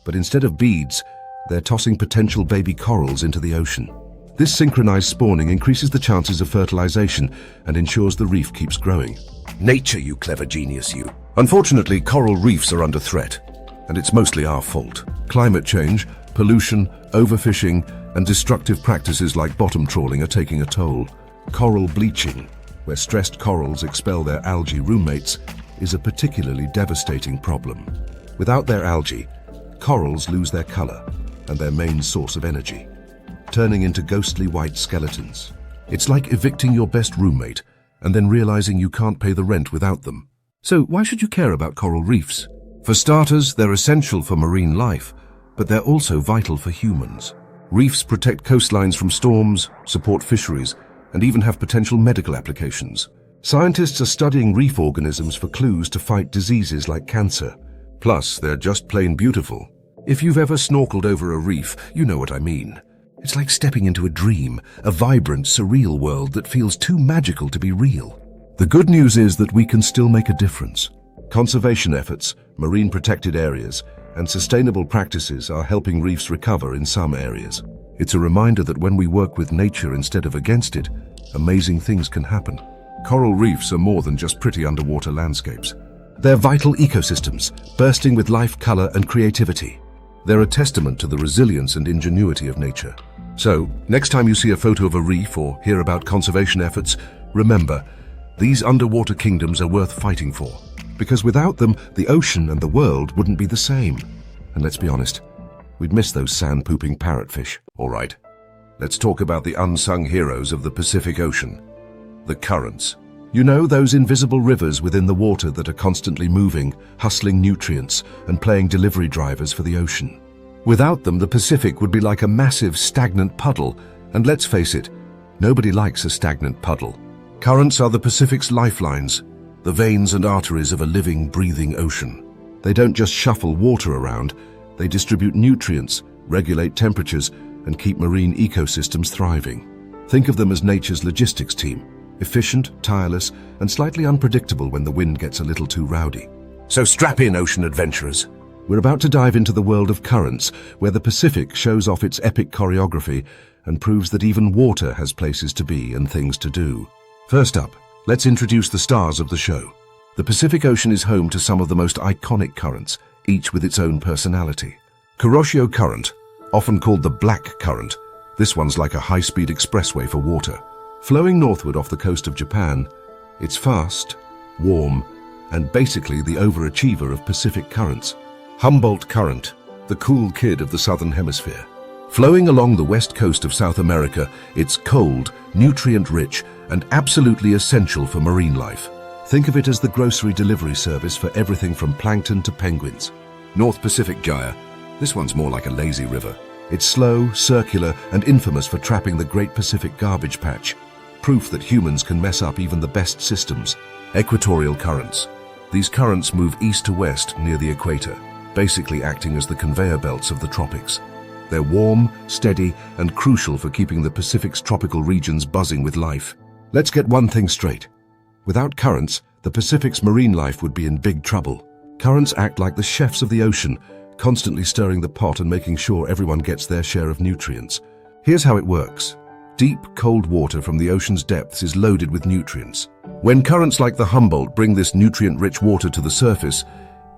but instead of beads, they're tossing potential baby corals into the ocean. This synchronized spawning increases the chances of fertilization and ensures the reef keeps growing. Nature, you clever genius, you. Unfortunately, coral reefs are under threat, and it's mostly our fault. Climate change, pollution, overfishing, and destructive practices like bottom trawling are taking a toll. Coral bleaching, where stressed corals expel their algae roommates, is a particularly devastating problem. Without their algae, corals lose their color and their main source of energy, turning into ghostly white skeletons. It's like evicting your best roommate and then realizing you can't pay the rent without them. So why should you care about coral reefs? For starters, they're essential for marine life, but they're also vital for humans. Reefs protect coastlines from storms, support fisheries, and even have potential medical applications. Scientists are studying reef organisms for clues to fight diseases like cancer. Plus, they're just plain beautiful. If you've ever snorkeled over a reef, you know what I mean. It's like stepping into a dream, a vibrant, surreal world that feels too magical to be real. The good news is that we can still make a difference. Conservation efforts, marine protected areas, and sustainable practices are helping reefs recover in some areas. It's a reminder that when we work with nature instead of against it, amazing things can happen. Coral reefs are more than just pretty underwater landscapes. They're vital ecosystems, bursting with life, color, and creativity. They're a testament to the resilience and ingenuity of nature. So, next time you see a photo of a reef or hear about conservation efforts, remember, these underwater kingdoms are worth fighting for. Because without them, the ocean and the world wouldn't be the same. And let's be honest, we'd miss those sand-pooping parrotfish. All right, let's talk about the unsung heroes of the Pacific Ocean. The currents. You know, those invisible rivers within the water that are constantly moving, hustling nutrients, and playing delivery drivers for the ocean. Without them, the Pacific would be like a massive, stagnant puddle, and let's face it, nobody likes a stagnant puddle. Currents are the Pacific's lifelines, the veins and arteries of a living, breathing ocean. They don't just shuffle water around, they distribute nutrients, regulate temperatures, and keep marine ecosystems thriving. Think of them as nature's logistics team. Efficient, tireless, and slightly unpredictable when the wind gets a little too rowdy. So strap in, ocean adventurers. We're about to dive into the world of currents, where the Pacific shows off its epic choreography and proves that even water has places to be and things to do. First up, let's introduce the stars of the show. The Pacific Ocean is home to some of the most iconic currents, each with its own personality. Kuroshio Current, often called the Black Current, this one's like a high-speed expressway for water. Flowing northward off the coast of Japan, it's fast, warm, and basically the overachiever of Pacific currents. Humboldt Current, the cool kid of the southern hemisphere. Flowing along the west coast of South America, it's cold, nutrient-rich, and absolutely essential for marine life. Think of it as the grocery delivery service for everything from plankton to penguins. North Pacific Gyre, this one's more like a lazy river. It's slow, circular, and infamous for trapping the Great Pacific Garbage Patch. Proof that humans can mess up even the best systems. Equatorial currents. These currents move east to west near the equator, basically acting as the conveyor belts of the tropics. They're warm, steady, and crucial for keeping the Pacific's tropical regions buzzing with life. Let's get one thing straight. Without currents, the Pacific's marine life would be in big trouble. Currents act like the chefs of the ocean, constantly stirring the pot and making sure everyone gets their share of nutrients. Here's how it works. Deep, cold water from the ocean's depths is loaded with nutrients. When currents like the Humboldt bring this nutrient-rich water to the surface,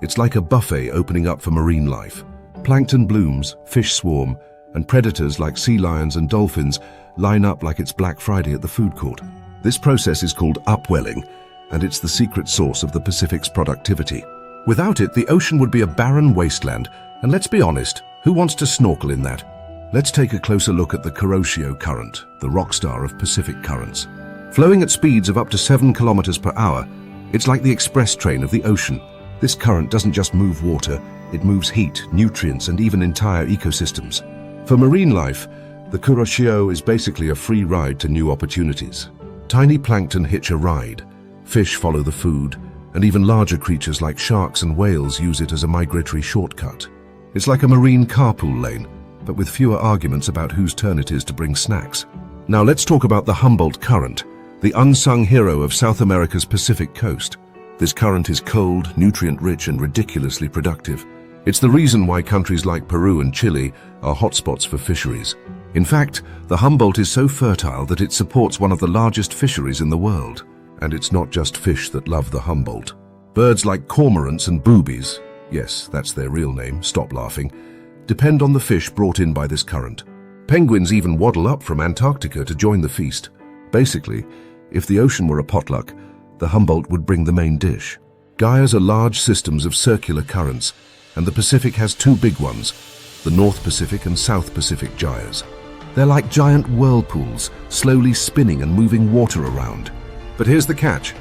it's like a buffet opening up for marine life. Plankton blooms, fish swarm, and predators like sea lions and dolphins line up like it's Black Friday at the food court. This process is called upwelling, and it's the secret source of the Pacific's productivity. Without it, the ocean would be a barren wasteland, and let's be honest, who wants to snorkel in that? Let's take a closer look at the Kuroshio Current, the rock star of Pacific currents. Flowing at speeds of up to 7 kilometers per hour, it's like the express train of the ocean. This current doesn't just move water, it moves heat, nutrients, and even entire ecosystems. For marine life, the Kuroshio is basically a free ride to new opportunities. Tiny plankton hitch a ride, fish follow the food, and even larger creatures like sharks and whales use it as a migratory shortcut. It's like a marine carpool lane, but with fewer arguments about whose turn it is to bring snacks. Now let's talk about the Humboldt Current, the unsung hero of South America's Pacific coast. This current is cold, nutrient-rich, and ridiculously productive. It's the reason why countries like Peru and Chile are hotspots for fisheries. In fact, the Humboldt is so fertile that it supports one of the largest fisheries in the world. And it's not just fish that love the Humboldt. Birds like cormorants and boobies, yes, that's their real name, stop laughing, depend on the fish brought in by this current. Penguins even waddle up from Antarctica to join the feast. Basically, if the ocean were a potluck, the Humboldt would bring the main dish. Gyres are large systems of circular currents, and the Pacific has two big ones, the North Pacific and South Pacific gyres. They're like giant whirlpools, slowly spinning and moving water around. But here's the catch.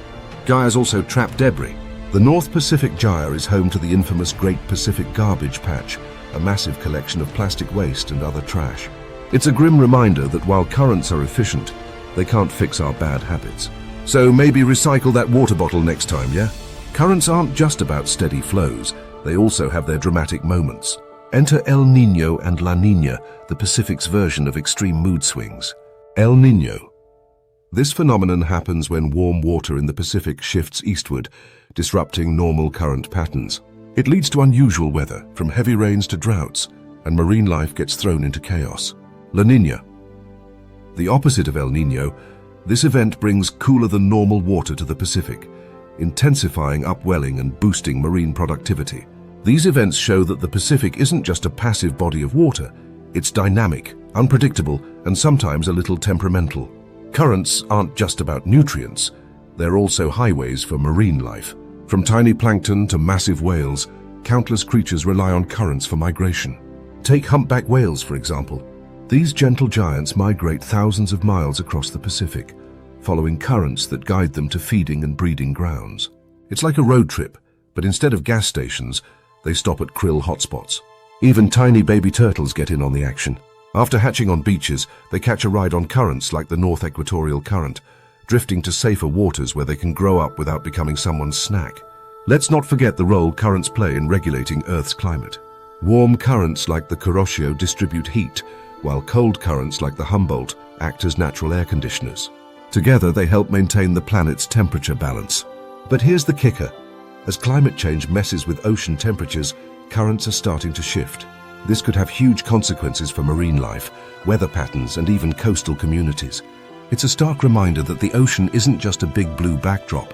Gyres also trap debris. The North Pacific Gyre is home to the infamous Great Pacific Garbage Patch, a massive collection of plastic waste and other trash. It's a grim reminder that while currents are efficient, they can't fix our bad habits. So maybe recycle that water bottle next time, yeah? Currents aren't just about steady flows, they also have their dramatic moments. Enter El Niño and La Niña, the Pacific's version of extreme mood swings. El Niño. This phenomenon happens when warm water in the Pacific shifts eastward, disrupting normal current patterns. It leads to unusual weather, from heavy rains to droughts, and marine life gets thrown into chaos. La Niña. The opposite of El Niño, this event brings cooler than normal water to the Pacific, intensifying upwelling and boosting marine productivity. These events show that the Pacific isn't just a passive body of water, it's dynamic, unpredictable, and sometimes a little temperamental. Currents aren't just about nutrients, they're also highways for marine life. From tiny plankton to massive whales, countless creatures rely on currents for migration. Take humpback whales, for example. These gentle giants migrate thousands of miles across the Pacific, following currents that guide them to feeding and breeding grounds. It's like a road trip, but instead of gas stations, they stop at krill hotspots. Even tiny baby turtles get in on the action. After hatching on beaches, they catch a ride on currents like the North Equatorial Current, drifting to safer waters where they can grow up without becoming someone's snack. Let's not forget the role currents play in regulating Earth's climate. Warm currents like the Kuroshio distribute heat, while cold currents like the Humboldt act as natural air conditioners. Together, they help maintain the planet's temperature balance. But here's the kicker. As climate change messes with ocean temperatures, currents are starting to shift. This could have huge consequences for marine life, weather patterns, and even coastal communities. It's a stark reminder that the ocean isn't just a big blue backdrop.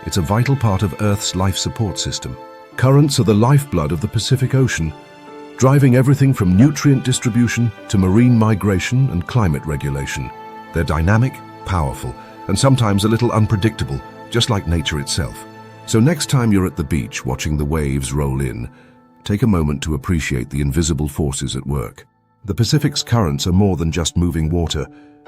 It's a vital part of Earth's life support system. Currents are the lifeblood of the Pacific Ocean, driving everything from nutrient distribution to marine migration and climate regulation. They're dynamic, powerful, and sometimes a little unpredictable, just like nature itself. So next time you're at the beach watching the waves roll in, take a moment to appreciate the invisible forces at work. The Pacific's currents are more than just moving water.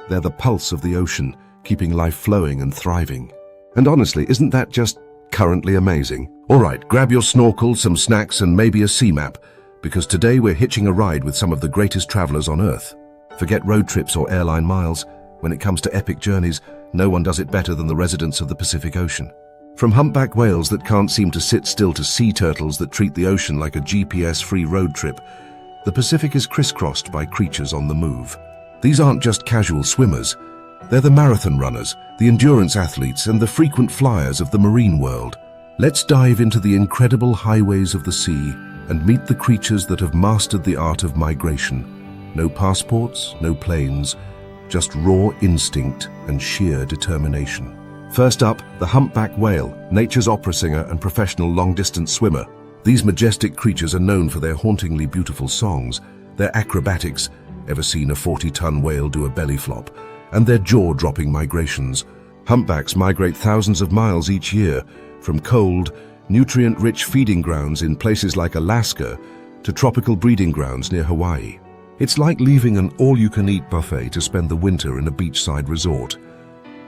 They're the pulse of the ocean, keeping life flowing and thriving. And honestly, isn't that just currently amazing? All right, grab your snorkel, some snacks, and maybe a sea map, because today we're hitching a ride with some of the greatest travelers on Earth. Forget road trips or airline miles. When it comes to epic journeys, no one does it better than the residents of the Pacific Ocean. From humpback whales that can't seem to sit still to sea turtles that treat the ocean like a GPS-free road trip, the Pacific is crisscrossed by creatures on the move. These aren't just casual swimmers. They're the marathon runners, the endurance athletes, and the frequent flyers of the marine world. Let's dive into the incredible highways of the sea and meet the creatures that have mastered the art of migration. No passports, no planes, just raw instinct and sheer determination. First up, the humpback whale, nature's opera singer and professional long-distance swimmer. These majestic creatures are known for their hauntingly beautiful songs, their acrobatics, Ever seen a 40-ton whale do a belly flop? And their jaw-dropping migrations. Humpbacks migrate thousands of miles each year, from cold, nutrient-rich feeding grounds in places like Alaska to tropical breeding grounds near Hawaii. It's like leaving an all-you-can-eat buffet to spend the winter in a beachside resort.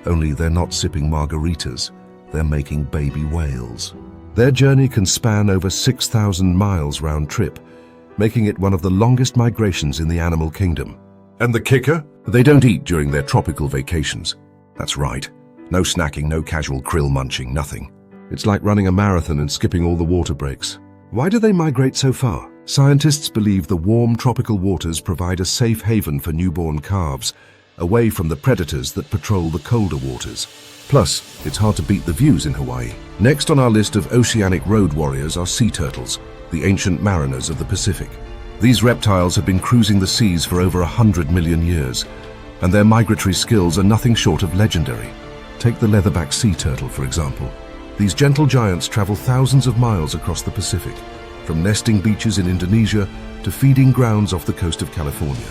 Only they're not sipping margaritas, they're making baby whales. Their journey can span over 6,000 miles round trip, making it one of the longest migrations in the animal kingdom. And the kicker? They don't eat during their tropical vacations. That's right. No snacking, no casual krill munching, nothing. It's like running a marathon and skipping all the water breaks. Why do they migrate so far? Scientists believe the warm tropical waters provide a safe haven for newborn calves, away from the predators that patrol the colder waters. Plus, it's hard to beat the views in Hawaii. Next on our list of oceanic road warriors are sea turtles, the ancient mariners of the Pacific. These reptiles have been cruising the seas for over 100 million years, and their migratory skills are nothing short of legendary. Take the leatherback sea turtle, for example. These gentle giants travel thousands of miles across the Pacific, from nesting beaches in Indonesia to feeding grounds off the coast of California.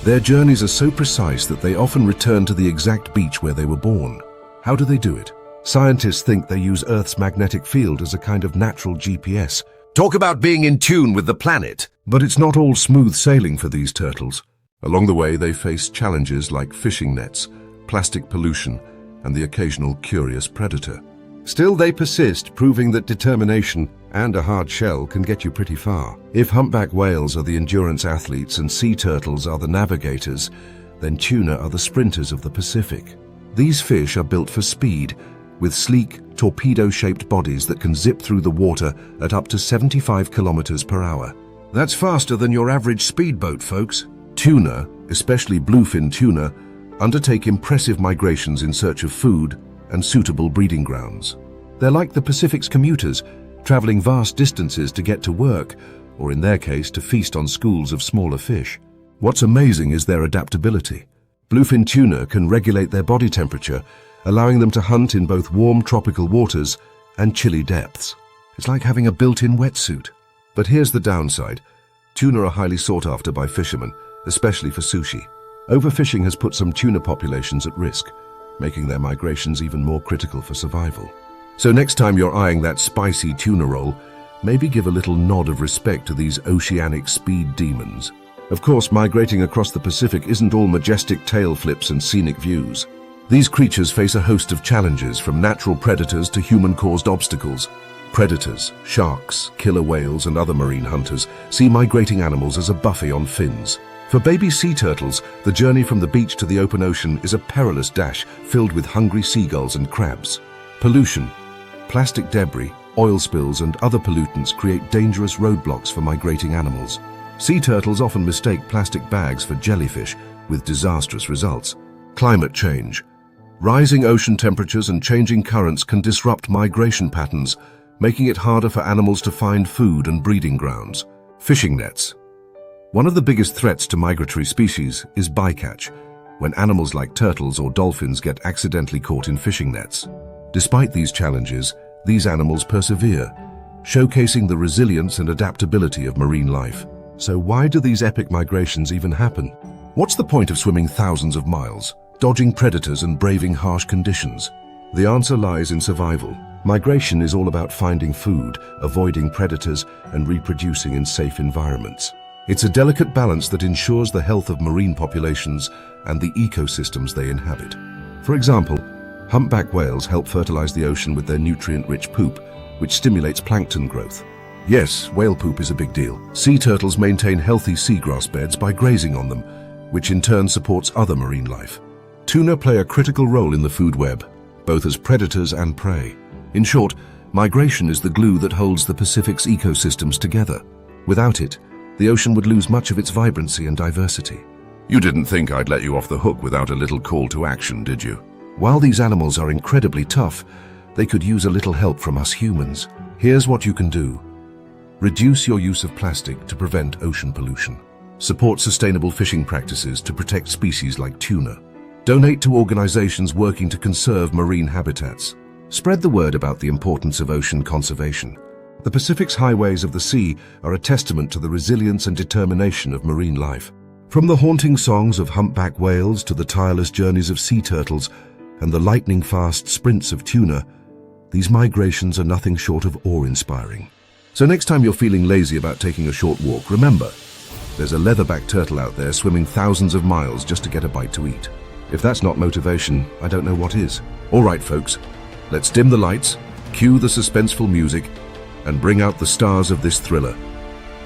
Their journeys are so precise that they often return to the exact beach where they were born. How do they do it? Scientists think they use Earth's magnetic field as a kind of natural GPS. Talk about being in tune with the planet. But it's not all smooth sailing for these turtles. Along the way, they face challenges like fishing nets, plastic pollution, and the occasional curious predator. Still, they persist, proving that determination and a hard shell can get you pretty far. If humpback whales are the endurance athletes and sea turtles are the navigators, then tuna are the sprinters of the Pacific. These fish are built for speed, with sleek, torpedo-shaped bodies that can zip through the water at up to 75 kilometers per hour. That's faster than your average speedboat, folks. Tuna, especially bluefin tuna, undertake impressive migrations in search of food and suitable breeding grounds. They're like the Pacific's commuters, traveling vast distances to get to work, or in their case, to feast on schools of smaller fish. What's amazing is their adaptability. Bluefin tuna can regulate their body temperature, allowing them to hunt in both warm tropical waters and chilly depths. It's like having a built-in wetsuit. But here's the downside. Tuna are highly sought after by fishermen, especially for sushi. Overfishing has put some tuna populations at risk, making their migrations even more critical for survival. So next time you're eyeing that spicy tuna roll, maybe give a little nod of respect to these oceanic speed demons. Of course, migrating across the Pacific isn't all majestic tail flips and scenic views. These creatures face a host of challenges, from natural predators to human-caused obstacles. Predators, sharks, killer whales, and other marine hunters see migrating animals as a buffet on fins. For baby sea turtles, the journey from the beach to the open ocean is a perilous dash filled with hungry seagulls and crabs. Pollution, plastic debris, oil spills, and other pollutants create dangerous roadblocks for migrating animals. Sea turtles often mistake plastic bags for jellyfish, with disastrous results. Climate change. Rising ocean temperatures and changing currents can disrupt migration patterns, making it harder for animals to find food and breeding grounds. Fishing nets. One of the biggest threats to migratory species is bycatch, when animals like turtles or dolphins get accidentally caught in fishing nets. Despite these challenges, these animals persevere, showcasing the resilience and adaptability of marine life. So why do these epic migrations even happen? What's the point of swimming thousands of miles, dodging predators and braving harsh conditions? The answer lies in survival. Migration is all about finding food, avoiding predators, and reproducing in safe environments. It's a delicate balance that ensures the health of marine populations and the ecosystems they inhabit. For example, humpback whales help fertilize the ocean with their nutrient-rich poop, which stimulates plankton growth. Yes, whale poop is a big deal. Sea turtles maintain healthy seagrass beds by grazing on them, which in turn supports other marine life. Tuna play a critical role in the food web, both as predators and prey. In short, migration is the glue that holds the Pacific's ecosystems together. Without it, the ocean would lose much of its vibrancy and diversity. You didn't think I'd let you off the hook without a little call to action, did you? While these animals are incredibly tough, they could use a little help from us humans. Here's what you can do. Reduce your use of plastic to prevent ocean pollution. Support sustainable fishing practices to protect species like tuna. Donate to organizations working to conserve marine habitats. Spread the word about the importance of ocean conservation. The Pacific's highways of the sea are a testament to the resilience and determination of marine life. From the haunting songs of humpback whales to the tireless journeys of sea turtles and the lightning-fast sprints of tuna, these migrations are nothing short of awe-inspiring. So next time you're feeling lazy about taking a short walk, remember, there's a leatherback turtle out there swimming thousands of miles just to get a bite to eat. If that's not motivation, I don't know what is. All right, folks, let's dim the lights, cue the suspenseful music, and bring out the stars of this thriller,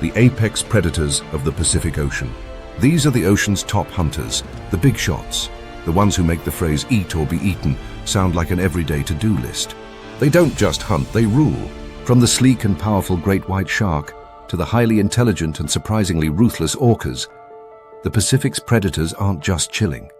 the apex predators of the Pacific Ocean. These are the ocean's top hunters, the big shots, the ones who make the phrase "eat or be eaten" sound like an everyday to-do list. They don't just hunt, they rule. From the sleek and powerful great white shark to the highly intelligent and surprisingly ruthless orcas, the Pacific's predators aren't just chilling.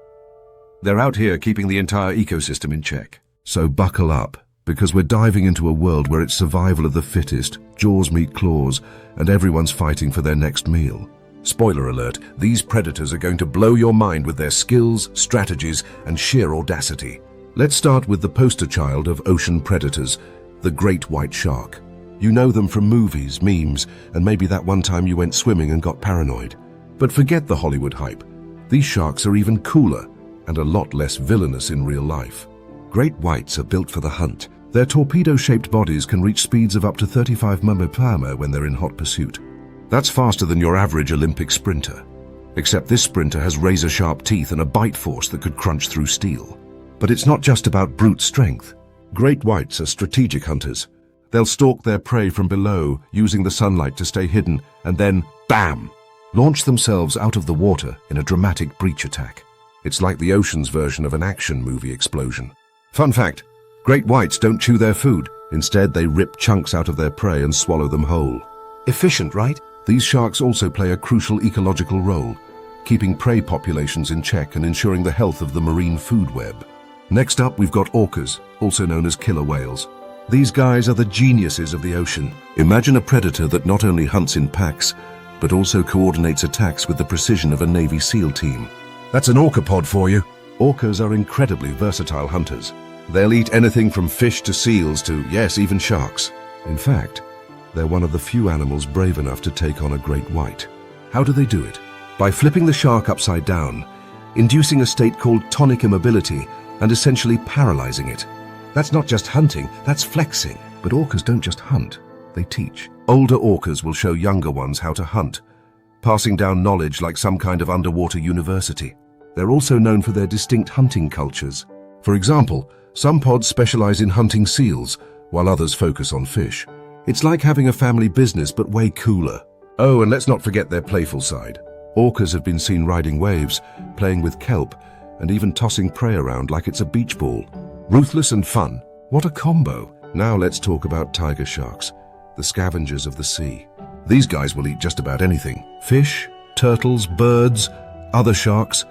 They're out here keeping the entire ecosystem in check. So buckle up, because we're diving into a world where it's survival of the fittest, jaws meet claws, and everyone's fighting for their next meal. Spoiler alert, these predators are going to blow your mind with their skills, strategies, and sheer audacity. Let's start with the poster child of ocean predators, the great white shark. You know them from movies, memes, and maybe that one time you went swimming and got paranoid. But forget the Hollywood hype. These sharks are even cooler and a lot less villainous in real life. Great whites are built for the hunt. Their torpedo-shaped bodies can reach speeds of up to 35 mph when they're in hot pursuit. That's faster than your average Olympic sprinter. Except this sprinter has razor-sharp teeth and a bite force that could crunch through steel. But it's not just about brute strength. Great whites are strategic hunters. They'll stalk their prey from below, using the sunlight to stay hidden, and then, bam! Launch themselves out of the water in a dramatic breach attack. It's like the ocean's version of an action movie explosion. Fun fact, great whites don't chew their food. Instead, they rip chunks out of their prey and swallow them whole. Efficient, right? These sharks also play a crucial ecological role, keeping prey populations in check and ensuring the health of the marine food web. Next up, we've got orcas, also known as killer whales. These guys are the geniuses of the ocean. Imagine a predator that not only hunts in packs, but also coordinates attacks with the precision of a Navy SEAL team. That's an orcapod for you. Orcas are incredibly versatile hunters. They'll eat anything from fish to seals to, yes, even sharks. In fact, they're one of the few animals brave enough to take on a great white. How do they do it? By flipping the shark upside down, inducing a state called tonic immobility, and essentially paralyzing it. That's not just hunting, that's flexing. But orcas don't just hunt, they teach. Older orcas will show younger ones how to hunt, passing down knowledge like some kind of underwater university. They're also known for their distinct hunting cultures. For example, some pods specialize in hunting seals, while others focus on fish. It's like having a family business, but way cooler. Oh, and let's not forget their playful side. Orcas have been seen riding waves, playing with kelp, and even tossing prey around like it's a beach ball. Ruthless and fun. What a combo. Now let's talk about tiger sharks, the scavengers of the sea. These guys will eat just about anything. Fish, turtles, birds, other sharks.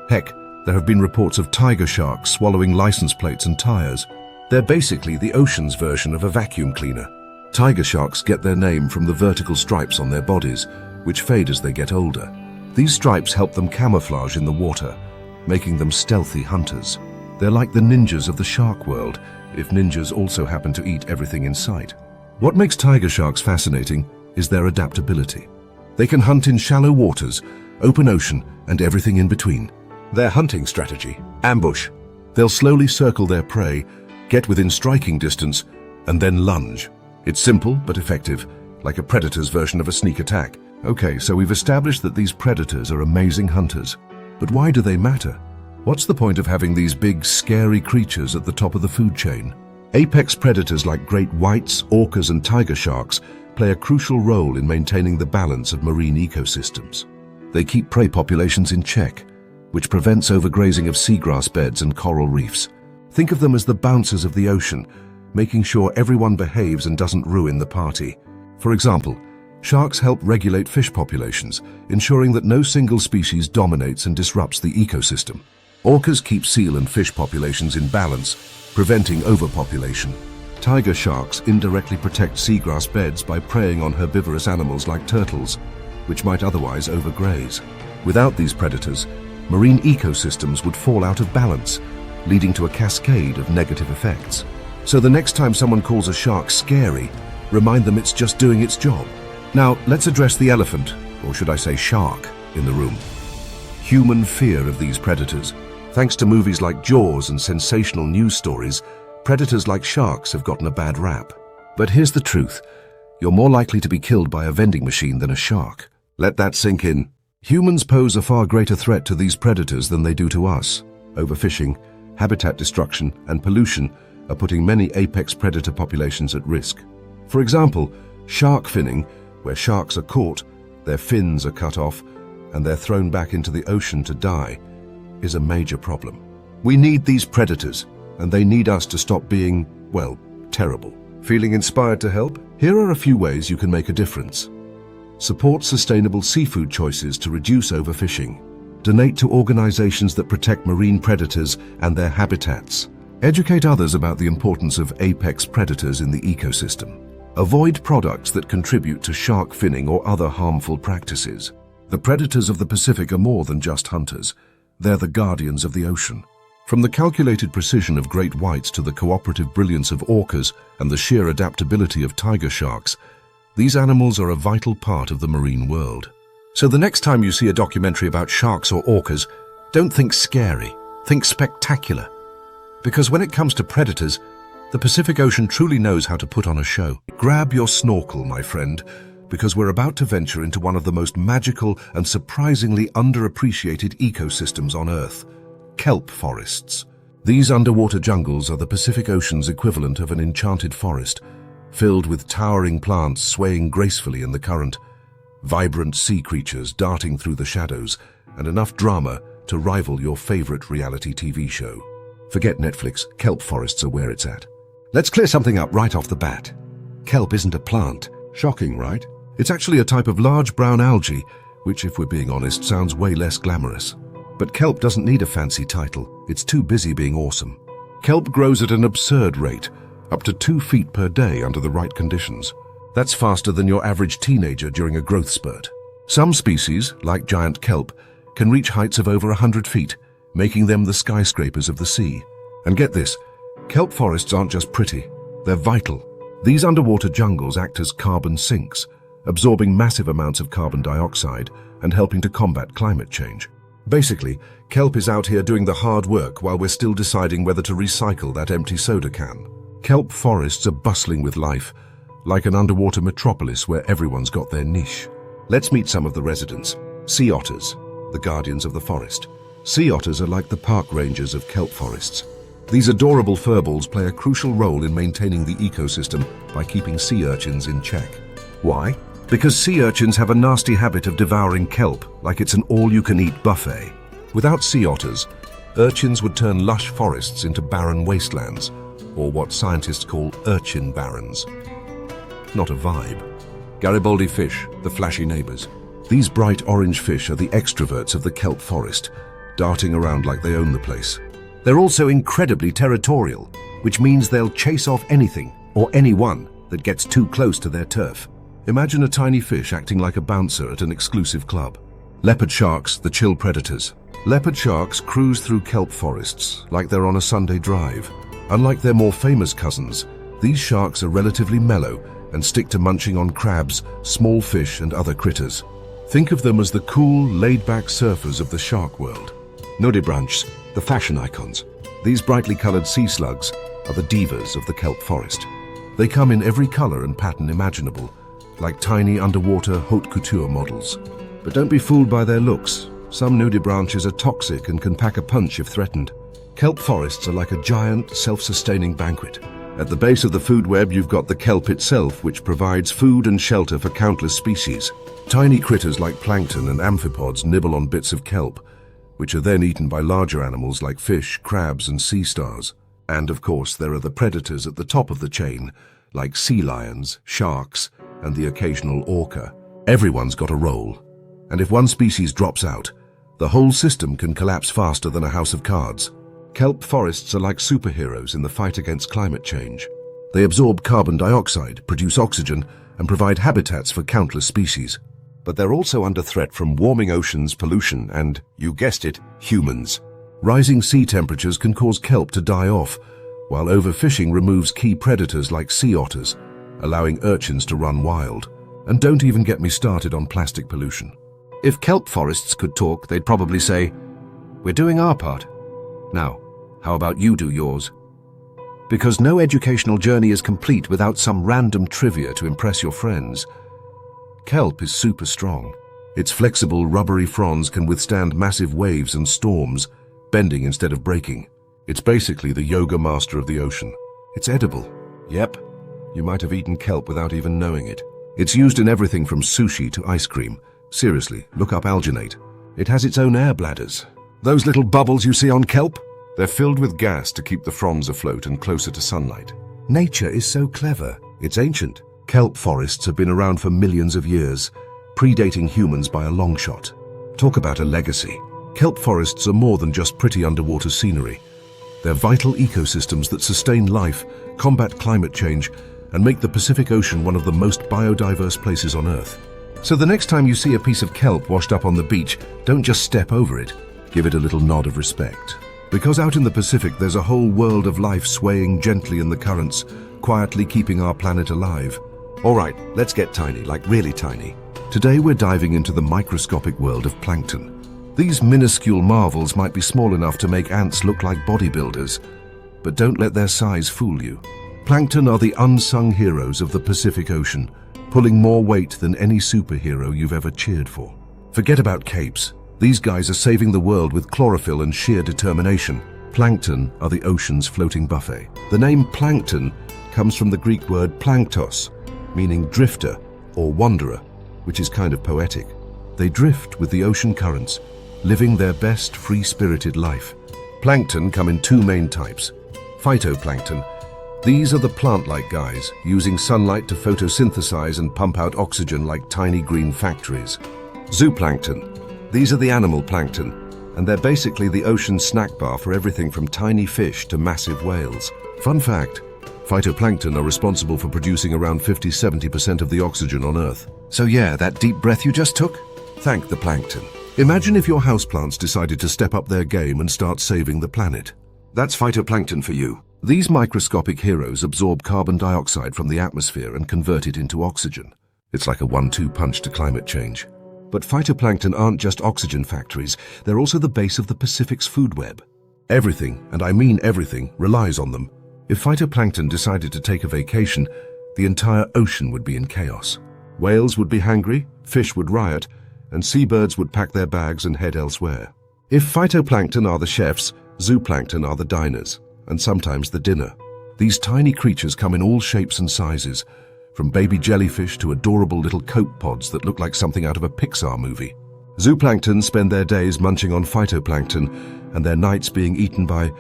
Heck, there have been reports of tiger sharks swallowing license plates and tires. They're basically the ocean's version of a vacuum cleaner. Tiger sharks get their name from the vertical stripes on their bodies, which fade as they get older. These stripes help them camouflage in the water, making them stealthy hunters. They're like the ninjas of the shark world, if ninjas also happen to eat everything in sight. What makes tiger sharks fascinating is their adaptability. They can hunt in shallow waters, open ocean, and everything in between. Their hunting strategy: ambush. They'll slowly circle their prey, get within striking distance, and then lunge. It's simple but effective, like a predator's version of a sneak attack. Okay, so we've established that these predators are amazing hunters. But why do they matter? What's the point of having these big, scary creatures at the top of the food chain? Apex predators like great whites, orcas, and tiger sharks play a crucial role in maintaining the balance of marine ecosystems. They keep prey populations in check, which prevents overgrazing of seagrass beds and coral reefs. Think of them as the bouncers of the ocean, making sure everyone behaves and doesn't ruin the party. For example, sharks help regulate fish populations, ensuring that no single species dominates and disrupts the ecosystem. Orcas keep seal and fish populations in balance, preventing overpopulation. Tiger sharks indirectly protect seagrass beds by preying on herbivorous animals like turtles, which might otherwise overgraze. Without these predators, marine ecosystems would fall out of balance, leading to a cascade of negative effects. So the next time someone calls a shark scary, remind them it's just doing its job. Now, let's address the elephant, or should I say shark, in the room. human fear of these predators. Thanks to movies like Jaws and sensational news stories, predators like sharks have gotten a bad rap. But here's the truth. You're more likely to be killed by a vending machine than a shark. Let that sink in. Humans pose a far greater threat to these predators than they do to us. Overfishing, habitat destruction, and pollution are putting many apex predator populations at risk. For example, shark finning, where sharks are caught, their fins are cut off, and they're thrown back into the ocean to die, is a major problem. We need these predators, and they need us to stop being, well, terrible. Feeling inspired to help? Here are a few ways you can make a difference. Support sustainable seafood choices to reduce overfishing. Donate to organizations that protect marine predators and their habitats. Educate others about the importance of apex predators in the ecosystem. Avoid products that contribute to shark finning or other harmful practices. The predators of the Pacific are more than just hunters. They're the guardians of the ocean. From the calculated precision of great whites to the cooperative brilliance of orcas and the sheer adaptability of tiger sharks, these animals are a vital part of the marine world. So the next time you see a documentary about sharks or orcas, don't think scary, think spectacular. Because when it comes to predators, the Pacific Ocean truly knows how to put on a show. Grab your snorkel, my friend, because we're about to venture into one of the most magical and surprisingly underappreciated ecosystems on Earth. Kelp forests. These underwater jungles are the Pacific Ocean's equivalent of an enchanted forest, filled with towering plants swaying gracefully in the current, vibrant sea creatures darting through the shadows, and enough drama to rival your favorite reality TV show. Forget Netflix, kelp forests are where it's at. Let's clear something up right off the bat. Kelp isn't a plant. Shocking, right? It's actually a type of large brown algae, which, if we're being honest, sounds way less glamorous. But kelp doesn't need a fancy title. It's too busy being awesome. Kelp grows at an absurd rate, up to 2 feet per day under the right conditions. That's faster than your average teenager during a growth spurt. Some species, like giant kelp, can reach heights of over 100 feet, making them the skyscrapers of the sea. And get this, kelp forests aren't just pretty, they're vital. These underwater jungles act as carbon sinks, absorbing massive amounts of carbon dioxide and helping to combat climate change. Basically, kelp is out here doing the hard work while we're still deciding whether to recycle that empty soda can. Kelp forests are bustling with life, like an underwater metropolis where everyone's got their niche. Let's meet some of the residents. Sea otters, the guardians of the forest. Sea otters are like the park rangers of kelp forests. These adorable furballs play a crucial role in maintaining the ecosystem by keeping sea urchins in check. Why? Because sea urchins have a nasty habit of devouring kelp like it's an all-you-can-eat buffet. Without sea otters, urchins would turn lush forests into barren wastelands, or what scientists call urchin barrens. Not a vibe. Garibaldi fish, the flashy neighbors. These bright orange fish are the extroverts of the kelp forest, darting around like they own the place. They're also incredibly territorial, which means they'll chase off anything or anyone that gets too close to their turf. Imagine a tiny fish acting like a bouncer at an exclusive club. Leopard sharks, the chill predators. Leopard sharks cruise through kelp forests like they're on a Sunday drive. Unlike their more famous cousins, these sharks are relatively mellow and stick to munching on crabs, small fish, and other critters. Think of them as the cool, laid-back surfers of the shark world. Nudibranchs, the fashion icons. These brightly colored sea slugs are the divas of the kelp forest. They come in every color and pattern imaginable, like tiny underwater haute couture models. But don't be fooled by their looks. Some nudibranches are toxic and can pack a punch if threatened. Kelp forests are like a giant, self-sustaining banquet. At the base of the food web, you've got the kelp itself, which provides food and shelter for countless species. Tiny critters like plankton and amphipods nibble on bits of kelp, which are then eaten by larger animals like fish, crabs, and sea stars. And of course, there are the predators at the top of the chain, like sea lions, sharks, and the occasional orca. Everyone's got a role. And if one species drops out, the whole system can collapse faster than a house of cards. Kelp forests are like superheroes in the fight against climate change. They absorb carbon dioxide, produce oxygen, and provide habitats for countless species. But they're also under threat from warming oceans, pollution, and, you guessed it, humans. Rising sea temperatures can cause kelp to die off, while overfishing removes key predators like sea otters, allowing urchins to run wild. And don't even get me started on plastic pollution. If kelp forests could talk, they'd probably say, "We're doing our part. Now, how about you do yours?" Because no educational journey is complete without some random trivia to impress your friends. Kelp is super strong. Its flexible, rubbery fronds can withstand massive waves and storms, bending instead of breaking. It's basically the yoga master of the ocean. It's edible. Yep, you might have eaten kelp without even knowing it. It's used in everything from sushi to ice cream. Seriously, look up alginate. It has its own air bladders. Those little bubbles you see on kelp? They're filled with gas to keep the fronds afloat and closer to sunlight. Nature is so clever. It's ancient. Kelp forests have been around for millions of years, predating humans by a long shot. Talk about a legacy. Kelp forests are more than just pretty underwater scenery. They're vital ecosystems that sustain life, combat climate change, and make the Pacific Ocean one of the most biodiverse places on Earth. So the next time you see a piece of kelp washed up on the beach, don't just step over it. Give it a little nod of respect. Because out in the Pacific, there's a whole world of life swaying gently in the currents, quietly keeping our planet alive. All right, let's get tiny, like really tiny. Today we're diving into the microscopic world of plankton. These minuscule marvels might be small enough to make ants look like bodybuilders, but don't let their size fool you. Plankton are the unsung heroes of the Pacific Ocean, pulling more weight than any superhero you've ever cheered for. Forget about capes. These guys are saving the world with chlorophyll and sheer determination. Plankton are the ocean's floating buffet. The name plankton comes from the Greek word planktos, meaning drifter or wanderer, which is kind of poetic. They drift with the ocean currents, living their best free-spirited life. Plankton come in two main types. Phytoplankton. These are the plant-like guys, using sunlight to photosynthesize and pump out oxygen like tiny green factories. Zooplankton. These are the animal plankton, and they're basically the ocean snack bar for everything from tiny fish to massive whales. Fun fact, phytoplankton are responsible for producing around 50–70% of the oxygen on Earth. So yeah, that deep breath you just took? Thank the plankton. Imagine if your houseplants decided to step up their game and start saving the planet. That's phytoplankton for you. These microscopic heroes absorb carbon dioxide from the atmosphere and convert it into oxygen. It's like a 1-2 punch to climate change. But phytoplankton aren't just oxygen factories, they're also the base of the Pacific's food web. Everything, and I mean everything, relies on them. If phytoplankton decided to take a vacation, the entire ocean would be in chaos. Whales would be hangry, fish would riot, and seabirds would pack their bags and head elsewhere. If phytoplankton are the chefs, zooplankton are the diners, and sometimes the dinner. These tiny creatures come in all shapes and sizes, from baby jellyfish to adorable little copepods that look like something out of a Pixar movie. Zooplankton spend their days munching on phytoplankton and their nights being eaten by,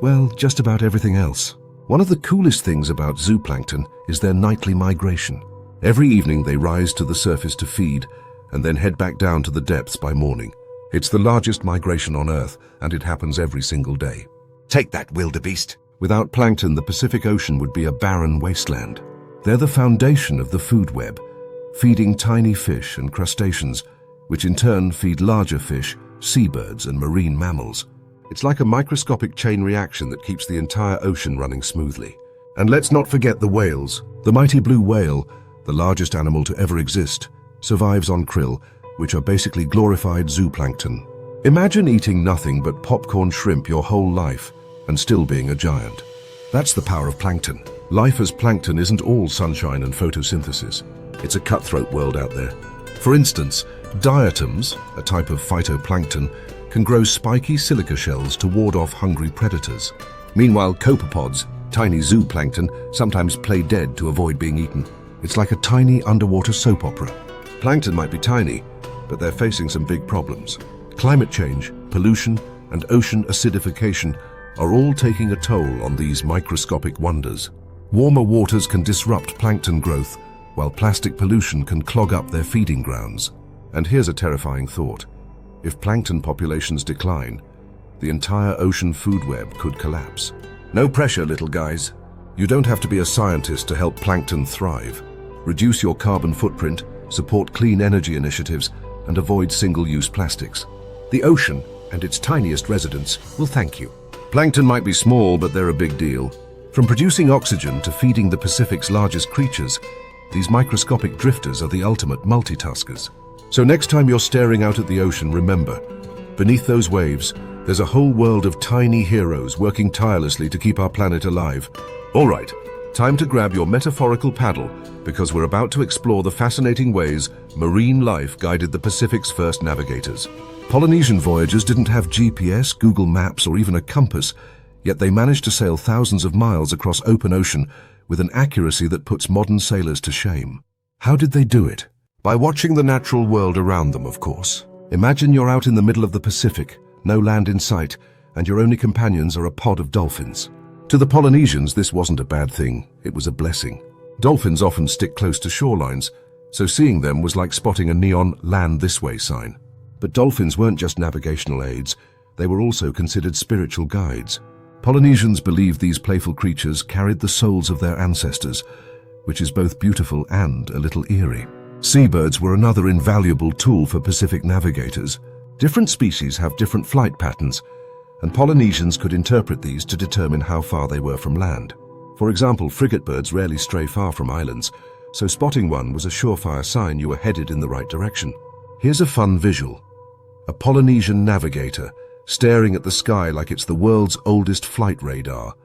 well, just about everything else. One of the coolest things about zooplankton is their nightly migration. Every evening they rise to the surface to feed and then head back down to the depths by morning. It's the largest migration on Earth, and it happens every single day. Take that, wildebeest! Without plankton, the Pacific Ocean would be a barren wasteland. They're the foundation of the food web, feeding tiny fish and crustaceans, which in turn feed larger fish, seabirds, and marine mammals. It's like a microscopic chain reaction that keeps the entire ocean running smoothly. And let's not forget the whales. The mighty blue whale, the largest animal to ever exist, survives on krill, which are basically glorified zooplankton. Imagine eating nothing but popcorn shrimp your whole life and still being a giant. That's the power of plankton. Life as plankton isn't all sunshine and photosynthesis. It's a cutthroat world out there. For instance, diatoms, a type of phytoplankton, can grow spiky silica shells to ward off hungry predators. Meanwhile, copepods, tiny zooplankton, sometimes play dead to avoid being eaten. It's like a tiny underwater soap opera. Plankton might be tiny, but they're facing some big problems. Climate change, pollution, and ocean acidification are all taking a toll on these microscopic wonders. Warmer waters can disrupt plankton growth, while plastic pollution can clog up their feeding grounds. And here's a terrifying thought. If plankton populations decline, the entire ocean food web could collapse. No pressure, little guys. You don't have to be a scientist to help plankton thrive. Reduce your carbon footprint, support clean energy initiatives, and avoid single-use plastics. The ocean and its tiniest residents will thank you. Plankton might be small, but they're a big deal. From producing oxygen to feeding the Pacific's largest creatures, these microscopic drifters are the ultimate multitaskers. So next time you're staring out at the ocean, remember, beneath those waves, there's a whole world of tiny heroes working tirelessly to keep our planet alive. All right, time to grab your metaphorical paddle, because we're about to explore the fascinating ways marine life guided the Pacific's first navigators. Polynesian voyagers didn't have GPS, Google Maps, or even a compass, yet they managed to sail thousands of miles across open ocean with an accuracy that puts modern sailors to shame. How did they do it? By watching the natural world around them, of course. Imagine you're out in the middle of the Pacific, no land in sight, and your only companions are a pod of dolphins. To the Polynesians, this wasn't a bad thing, it was a blessing. Dolphins often stick close to shorelines, so seeing them was like spotting a neon "Land This Way" sign. But dolphins weren't just navigational aids, they were also considered spiritual guides. Polynesians believed these playful creatures carried the souls of their ancestors, which is both beautiful and a little eerie. Seabirds were another invaluable tool for Pacific navigators. Different species have different flight patterns, and Polynesians could interpret these to determine how far they were from land. For example, frigatebirds rarely stray far from islands, so spotting one was a surefire sign you were headed in the right direction. Here's a fun visual. A Polynesian navigator staring at the sky like it's the world's oldest flight radar,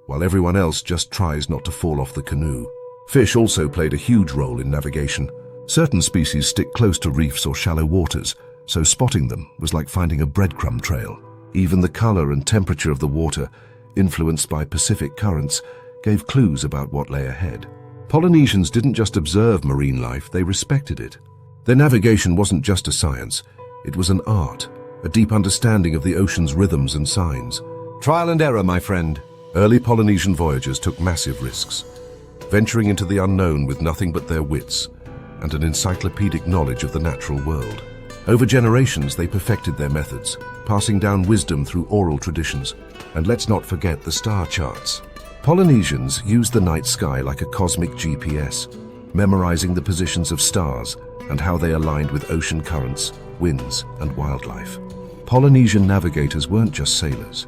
while everyone else just tries not to fall off the canoe. Fish also played a huge role in navigation. Certain species stick close to reefs or shallow waters, so spotting them was like finding a breadcrumb trail. Even the color and temperature of the water, influenced by Pacific currents, gave clues about what lay ahead. Polynesians didn't just observe marine life, they respected it. Their navigation wasn't just a science, it was an art, a deep understanding of the ocean's rhythms and signs. Trial and error, my friend. Early Polynesian voyagers took massive risks, venturing into the unknown with nothing but their wits and an encyclopedic knowledge of the natural world. Over generations, they perfected their methods, passing down wisdom through oral traditions. And let's not forget the star charts. Polynesians used the night sky like a cosmic GPS, memorizing the positions of stars and how they aligned with ocean currents, winds, and wildlife. Polynesian navigators weren't just sailors.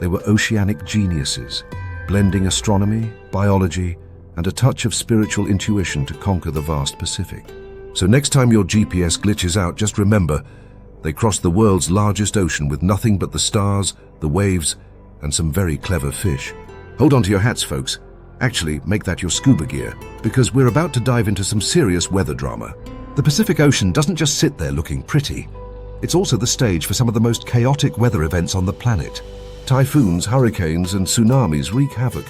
They were oceanic geniuses, blending astronomy, biology, and a touch of spiritual intuition to conquer the vast Pacific. So next time your GPS glitches out, just remember, they crossed the world's largest ocean with nothing but the stars, the waves, and some very clever fish. Hold on to your hats, folks. Actually, make that your scuba gear, because we're about to dive into some serious weather drama. The Pacific Ocean doesn't just sit there looking pretty. It's also the stage for some of the most chaotic weather events on the planet. Typhoons, hurricanes, and tsunamis wreak havoc.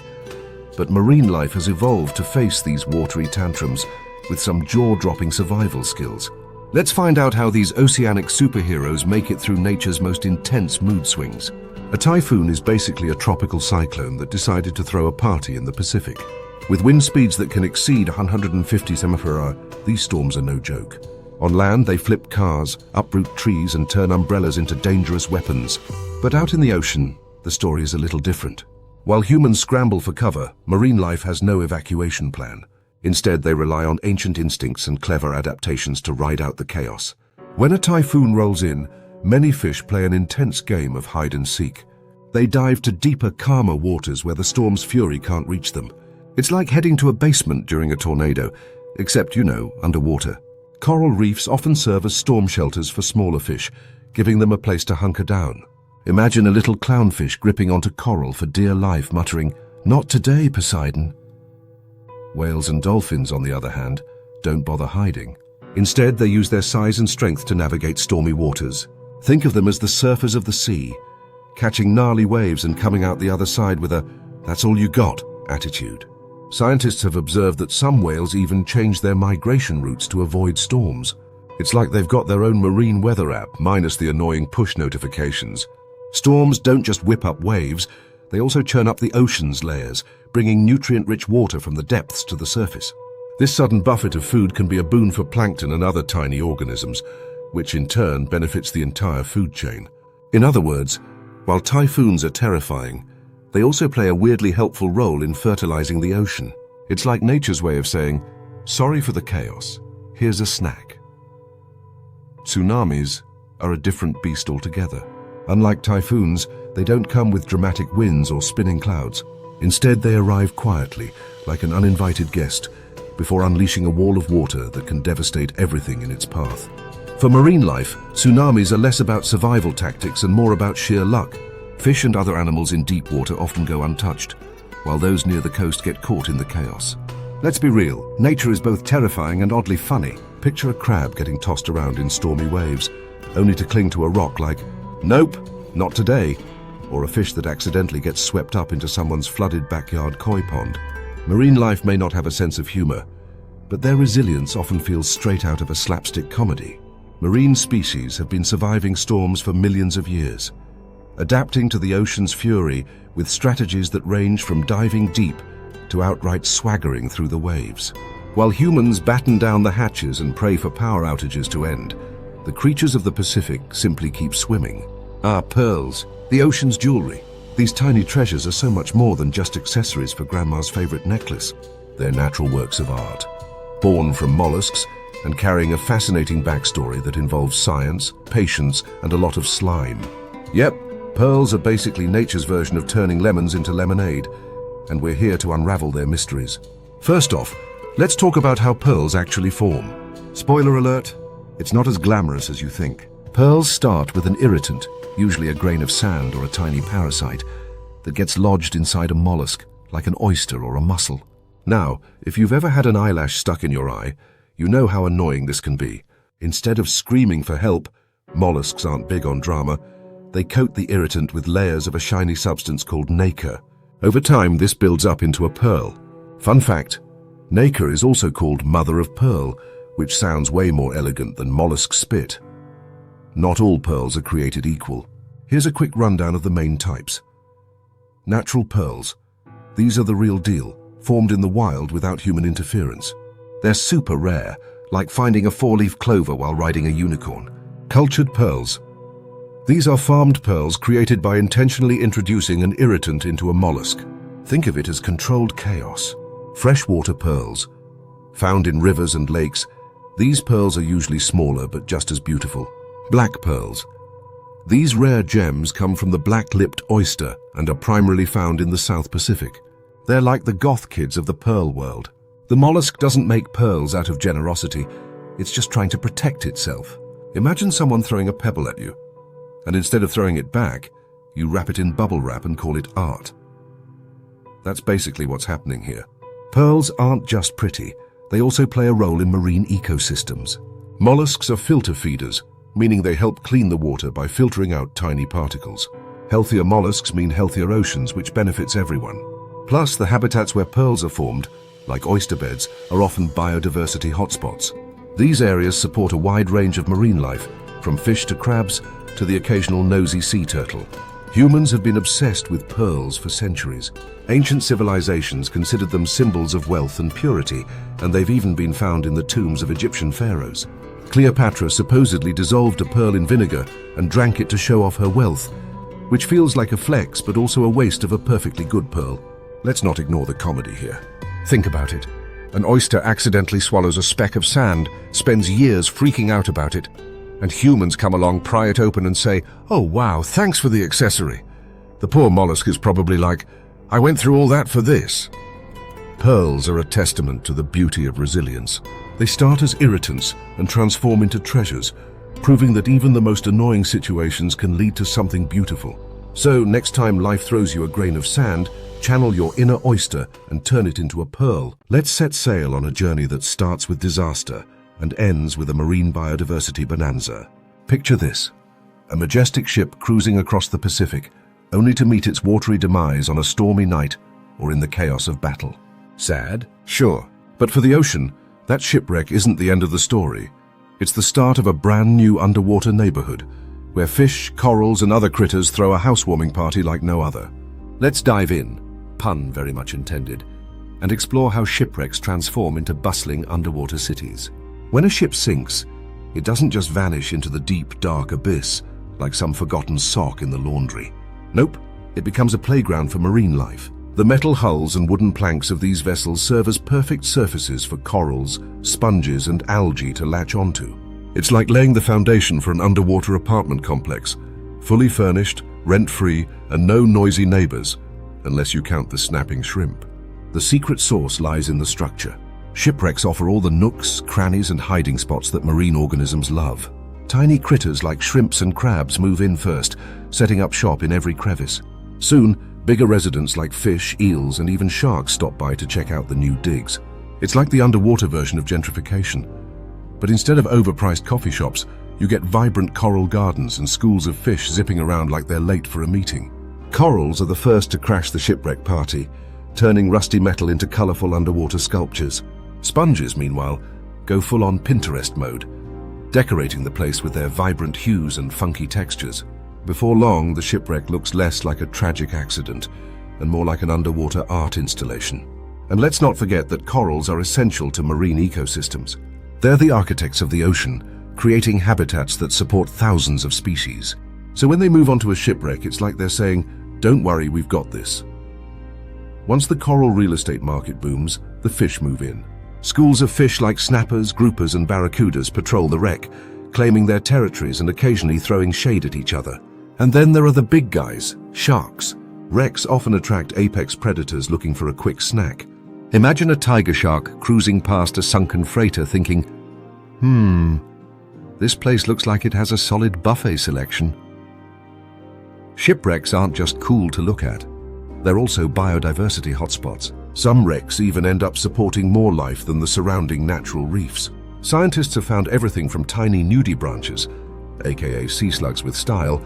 But marine life has evolved to face these watery tantrums with some jaw-dropping survival skills. Let's find out how these oceanic superheroes make it through nature's most intense mood swings. A typhoon is basically a tropical cyclone that decided to throw a party in the Pacific. With wind speeds that can exceed 150 km/h, these storms are no joke. On land, they flip cars, uproot trees, and turn umbrellas into dangerous weapons. But out in the ocean, the story is a little different. While humans scramble for cover, marine life has no evacuation plan. Instead, they rely on ancient instincts and clever adaptations to ride out the chaos. When a typhoon rolls in, many fish play an intense game of hide and seek. They dive to deeper, calmer waters where the storm's fury can't reach them. It's like heading to a basement during a tornado, except, underwater. Coral reefs often serve as storm shelters for smaller fish, giving them a place to hunker down. Imagine a little clownfish gripping onto coral for dear life, muttering, "Not today, Poseidon." Whales and dolphins, on the other hand, don't bother hiding. Instead, they use their size and strength to navigate stormy waters. Think of them as the surfers of the sea, catching gnarly waves and coming out the other side with a "that's all you got" attitude. Scientists have observed that some whales even change their migration routes to avoid storms. It's like they've got their own marine weather app, minus the annoying push notifications. Storms don't just whip up waves, they also churn up the ocean's layers, bringing nutrient-rich water from the depths to the surface. This sudden buffet of food can be a boon for plankton and other tiny organisms, which in turn benefits the entire food chain. In other words, while typhoons are terrifying, they also play a weirdly helpful role in fertilizing the ocean. It's like nature's way of saying, "Sorry for the chaos, here's a snack." Tsunamis are a different beast altogether. Unlike typhoons, they don't come with dramatic winds or spinning clouds. Instead, they arrive quietly, like an uninvited guest, before unleashing a wall of water that can devastate everything in its path. For marine life, tsunamis are less about survival tactics and more about sheer luck. Fish and other animals in deep water often go untouched, while those near the coast get caught in the chaos. Let's be real, nature is both terrifying and oddly funny. Picture a crab getting tossed around in stormy waves, only to cling to a rock like, "Nope, not today," or a fish that accidentally gets swept up into someone's flooded backyard koi pond. Marine life may not have a sense of humor, but their resilience often feels straight out of a slapstick comedy. Marine species have been surviving storms for millions of years, adapting to the ocean's fury with strategies that range from diving deep to outright swaggering through the waves. While humans batten down the hatches and pray for power outages to end, the creatures of the Pacific simply keep swimming. Pearls, the ocean's jewelry. These tiny treasures are so much more than just accessories for grandma's favorite necklace. They're natural works of art, born from mollusks and carrying a fascinating backstory that involves science, patience, and a lot of slime. Yep, pearls are basically nature's version of turning lemons into lemonade, and we're here to unravel their mysteries. First off, let's talk about how pearls actually form. Spoiler alert, it's not as glamorous as you think. Pearls start with an irritant, usually a grain of sand or a tiny parasite, that gets lodged inside a mollusk, like an oyster or a mussel. Now, if you've ever had an eyelash stuck in your eye, you know how annoying this can be. Instead of screaming for help, mollusks aren't big on drama, they coat the irritant with layers of a shiny substance called nacre. Over time, this builds up into a pearl. Fun fact, nacre is also called mother of pearl, which sounds way more elegant than mollusk spit. Not all pearls are created equal. Here's a quick rundown of the main types. Natural pearls. These are the real deal, formed in the wild without human interference. They're super rare, like finding a four-leaf clover while riding a unicorn. Cultured pearls. These are farmed pearls created by intentionally introducing an irritant into a mollusk. Think of it as controlled chaos. Freshwater pearls. Found in rivers and lakes, these pearls are usually smaller but just as beautiful. Black pearls. These rare gems come from the black-lipped oyster and are primarily found in the South Pacific. They're like the goth kids of the pearl world. The mollusk doesn't make pearls out of generosity, it's just trying to protect itself. Imagine someone throwing a pebble at you, and instead of throwing it back, you wrap it in bubble wrap and call it art. That's basically what's happening here. Pearls aren't just pretty, they also play a role in marine ecosystems. Mollusks are filter feeders, meaning they help clean the water by filtering out tiny particles. Healthier mollusks mean healthier oceans, which benefits everyone. Plus, the habitats where pearls are formed, like oyster beds, are often biodiversity hotspots. These areas support a wide range of marine life, from fish to crabs to the occasional nosy sea turtle. Humans have been obsessed with pearls for centuries. Ancient civilizations considered them symbols of wealth and purity, and they've even been found in the tombs of Egyptian pharaohs. Cleopatra supposedly dissolved a pearl in vinegar and drank it to show off her wealth, which feels like a flex but also a waste of a perfectly good pearl. Let's not ignore the comedy here. Think about it. An oyster accidentally swallows a speck of sand, spends years freaking out about it, and humans come along, pry it open and say, "Oh wow, thanks for the accessory." The poor mollusk is probably like, "I went through all that for this." Pearls are a testament to the beauty of resilience. They start as irritants and transform into treasures, proving that even the most annoying situations can lead to something beautiful. So next time life throws you a grain of sand, channel your inner oyster and turn it into a pearl. Let's set sail on a journey that starts with disaster and ends with a marine biodiversity bonanza. Picture this: a majestic ship cruising across the Pacific, only to meet its watery demise on a stormy night or in the chaos of battle. Sad? Sure. But for the ocean, that shipwreck isn't the end of the story. It's the start of a brand new underwater neighborhood, where fish, corals, and other critters throw a housewarming party like no other. Let's dive in, pun very much intended, and explore how shipwrecks transform into bustling underwater cities. When a ship sinks, it doesn't just vanish into the deep, dark abyss like some forgotten sock in the laundry. Nope, it becomes a playground for marine life. The metal hulls and wooden planks of these vessels serve as perfect surfaces for corals, sponges, and algae to latch onto. It's like laying the foundation for an underwater apartment complex, fully furnished, rent-free, and no noisy neighbors, unless you count the snapping shrimp. The secret sauce lies in the structure. Shipwrecks offer all the nooks, crannies, and hiding spots that marine organisms love. Tiny critters like shrimps and crabs move in first, setting up shop in every crevice. Soon, bigger residents like fish, eels, and even sharks stop by to check out the new digs. It's like the underwater version of gentrification. But instead of overpriced coffee shops, you get vibrant coral gardens and schools of fish zipping around like they're late for a meeting. Corals are the first to crash the shipwreck party, turning rusty metal into colorful underwater sculptures. Sponges, meanwhile, go full-on Pinterest mode, decorating the place with their vibrant hues and funky textures. Before long, the shipwreck looks less like a tragic accident and more like an underwater art installation. And let's not forget that corals are essential to marine ecosystems. They're the architects of the ocean, creating habitats that support thousands of species. So when they move onto a shipwreck, it's like they're saying, "Don't worry, we've got this." Once the coral real estate market booms, the fish move in. Schools of fish like snappers, groupers, and barracudas patrol the wreck, claiming their territories and occasionally throwing shade at each other. And then there are the big guys, sharks. Wrecks often attract apex predators looking for a quick snack. Imagine a tiger shark cruising past a sunken freighter thinking, this place looks like it has a solid buffet selection. Shipwrecks aren't just cool to look at. They're also biodiversity hotspots. Some wrecks even end up supporting more life than the surrounding natural reefs. Scientists have found everything from tiny nudibranches, aka sea slugs with style,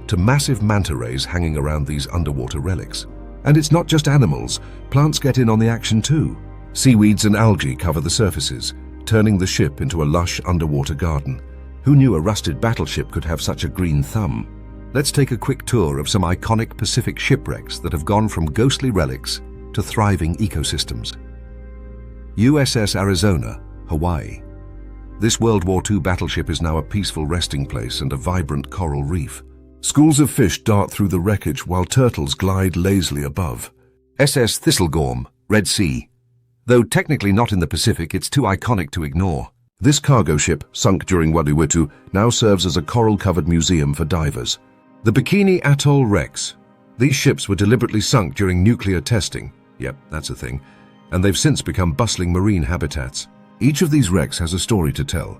to massive manta rays hanging around these underwater relics. And it's not just animals, plants get in on the action too. Seaweeds and algae cover the surfaces, turning the ship into a lush underwater garden. Who knew a rusted battleship could have such a green thumb? Let's take a quick tour of some iconic Pacific shipwrecks that have gone from ghostly relics to thriving ecosystems. USS Arizona, Hawaii. This World War II battleship is now a peaceful resting place and a vibrant coral reef. Schools of fish dart through the wreckage while turtles glide lazily above. SS Thistlegorm, Red Sea. Though technically not in the Pacific, it's too iconic to ignore. This cargo ship, sunk during Wadiwatu, now serves as a coral-covered museum for divers. The Bikini Atoll wrecks. These ships were deliberately sunk during nuclear testing. Yep, that's a thing. And they've since become bustling marine habitats. Each of these wrecks has a story to tell.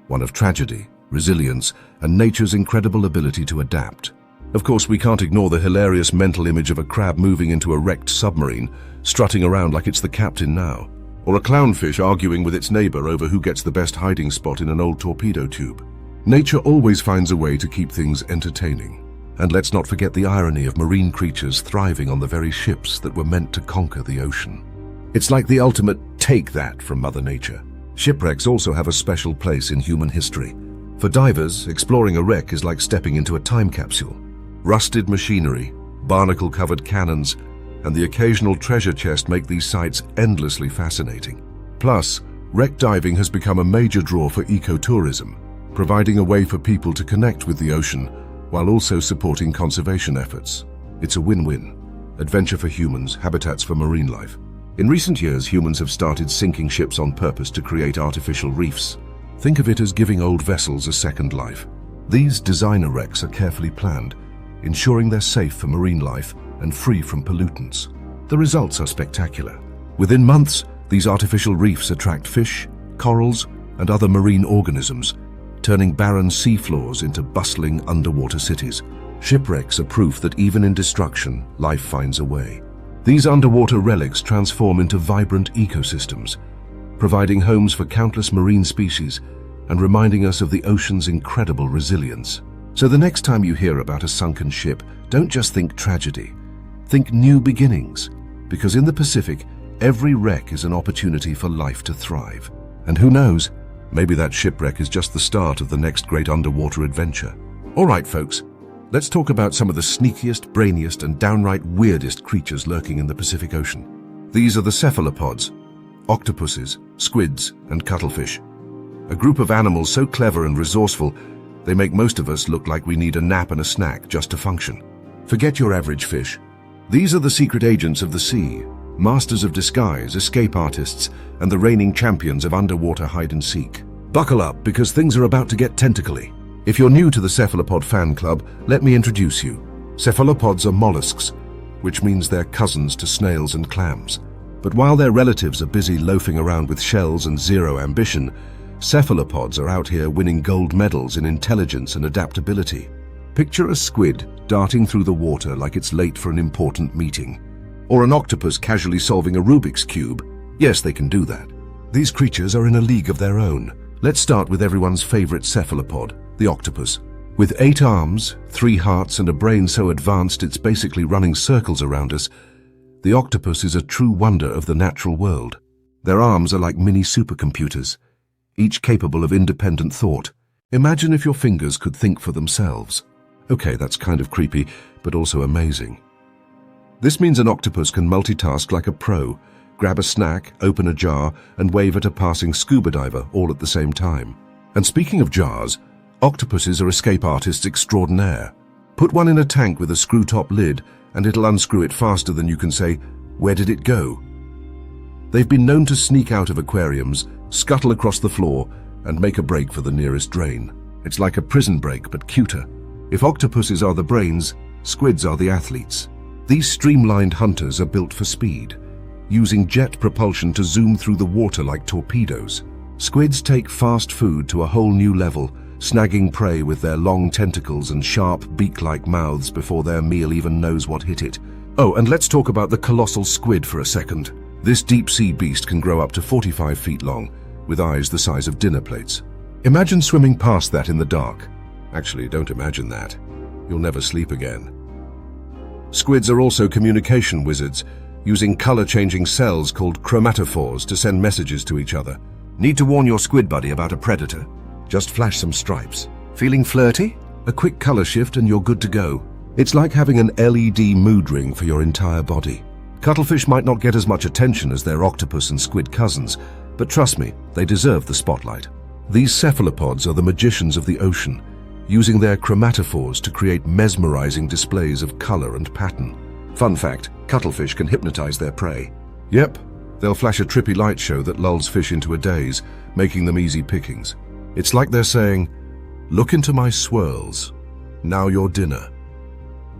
One of tragedy, resilience, and nature's incredible ability to adapt. Of course, we can't ignore the hilarious mental image of a crab moving into a wrecked submarine, strutting around like it's the captain now. Or a clownfish arguing with its neighbor over who gets the best hiding spot in an old torpedo tube. Nature always finds a way to keep things entertaining. And let's not forget the irony of marine creatures thriving on the very ships that were meant to conquer the ocean. It's like the ultimate take that from Mother Nature. Shipwrecks also have a special place in human history. For divers, exploring a wreck is like stepping into a time capsule. Rusted machinery, barnacle-covered cannons, and the occasional treasure chest make these sites endlessly fascinating. Plus, wreck diving has become a major draw for ecotourism, providing a way for people to connect with the ocean while also supporting conservation efforts. It's a win-win. Adventure for humans, habitats for marine life. In recent years, humans have started sinking ships on purpose to create artificial reefs. Think of it as giving old vessels a second life. These designer wrecks are carefully planned, ensuring they're safe for marine life and free from pollutants. The results are spectacular. Within months, these artificial reefs attract fish, corals, and other marine organisms, turning barren seafloors into bustling underwater cities. Shipwrecks are proof that even in destruction, life finds a way. These underwater relics transform into vibrant ecosystems, providing homes for countless marine species and reminding us of the ocean's incredible resilience. So the next time you hear about a sunken ship, don't just think tragedy. Think new beginnings, because in the Pacific, every wreck is an opportunity for life to thrive. And who knows, maybe that shipwreck is just the start of the next great underwater adventure. All right, folks, let's talk about some of the sneakiest, brainiest, and downright weirdest creatures lurking in the Pacific Ocean. These are the cephalopods, octopuses, squids, and cuttlefish. A group of animals so clever and resourceful, they make most of us look like we need a nap and a snack just to function. Forget your average fish. These are the secret agents of the sea, masters of disguise, escape artists, and the reigning champions of underwater hide-and-seek. Buckle up, because things are about to get tentacly. If you're new to the cephalopod fan club, let me introduce you. Cephalopods are mollusks, which means they're cousins to snails and clams. But while their relatives are busy loafing around with shells and zero ambition, Cephalopods are out here winning gold medals in intelligence and adaptability. Picture a squid darting through the water like it's late for an important meeting. Or an octopus casually solving a Rubik's Cube. Yes, they can do that. These creatures are in a league of their own. Let's start with everyone's favorite cephalopod, the octopus. With 8 arms, 3 hearts, and a brain so advanced it's basically running circles around us, the octopus is a true wonder of the natural world. Their arms are like mini supercomputers, each capable of independent thought. Imagine if your fingers could think for themselves. Okay, that's kind of creepy, but also amazing. This means an octopus can multitask like a pro, grab a snack, open a jar, and wave at a passing scuba diver all at the same time. And speaking of jars, octopuses are escape artists extraordinaire. Put one in a tank with a screw-top lid, and it'll unscrew it faster than you can say, "Where did it go?" They've been known to sneak out of aquariums, scuttle across the floor, and make a break for the nearest drain. It's like a prison break, but cuter. If octopuses are the brains, squids are the athletes. These streamlined hunters are built for speed, using jet propulsion to zoom through the water like torpedoes. Squids take fast food to a whole new level, snagging prey with their long tentacles and sharp beak-like mouths before their meal even knows what hit it. Oh, and let's talk about the colossal squid for a second. This deep-sea beast can grow up to 45 feet long, with eyes the size of dinner plates. Imagine swimming past that in the dark. Actually, don't imagine that. You'll never sleep again. Squids are also communication wizards, using color-changing cells called chromatophores to send messages to each other. Need to warn your squid buddy about a predator? Just flash some stripes. Feeling flirty? A quick color shift and you're good to go. It's like having an LED mood ring for your entire body. Cuttlefish might not get as much attention as their octopus and squid cousins, but trust me, they deserve the spotlight. These cephalopods are the magicians of the ocean, using their chromatophores to create mesmerizing displays of color and pattern. Fun fact, cuttlefish can hypnotize their prey. Yep, they'll flash a trippy light show that lulls fish into a daze, making them easy pickings. It's like they're saying, "Look into my swirls. Now your dinner."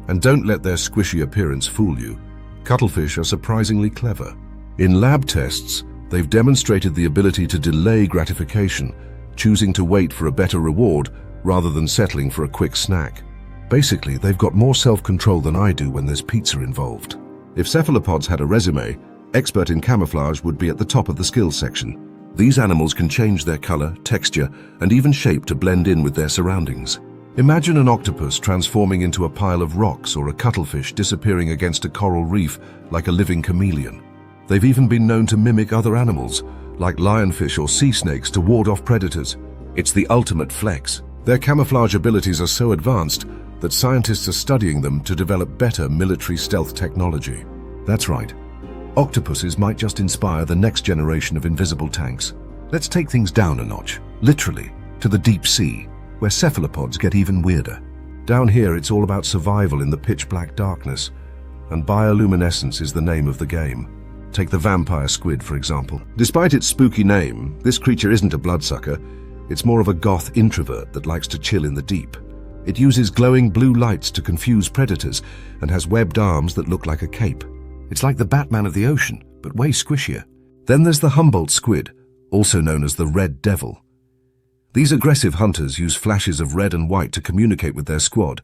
And don't let their squishy appearance fool you. Cuttlefish are surprisingly clever. In lab tests, they've demonstrated the ability to delay gratification, choosing to wait for a better reward rather than settling for a quick snack. Basically, they've got more self-control than I do when there's pizza involved. If cephalopods had a resume, expert in camouflage would be at the top of the skills section. These animals can change their color, texture, and even shape to blend in with their surroundings. Imagine an octopus transforming into a pile of rocks or a cuttlefish disappearing against a coral reef like a living chameleon. They've even been known to mimic other animals, like lionfish or sea snakes, to ward off predators. It's the ultimate flex. Their camouflage abilities are so advanced that scientists are studying them to develop better military stealth technology. That's right. Octopuses might just inspire the next generation of invisible tanks. Let's take things down a notch, literally, to the deep sea, where cephalopods get even weirder. Down here, it's all about survival in the pitch-black darkness, and bioluminescence is the name of the game. Take the vampire squid, for example. Despite its spooky name, this creature isn't a bloodsucker. It's more of a goth introvert that likes to chill in the deep. It uses glowing blue lights to confuse predators and has webbed arms that look like a cape. It's like the Batman of the ocean, but way squishier. Then there's the Humboldt squid, also known as the Red Devil. These aggressive hunters use flashes of red and white to communicate with their squad,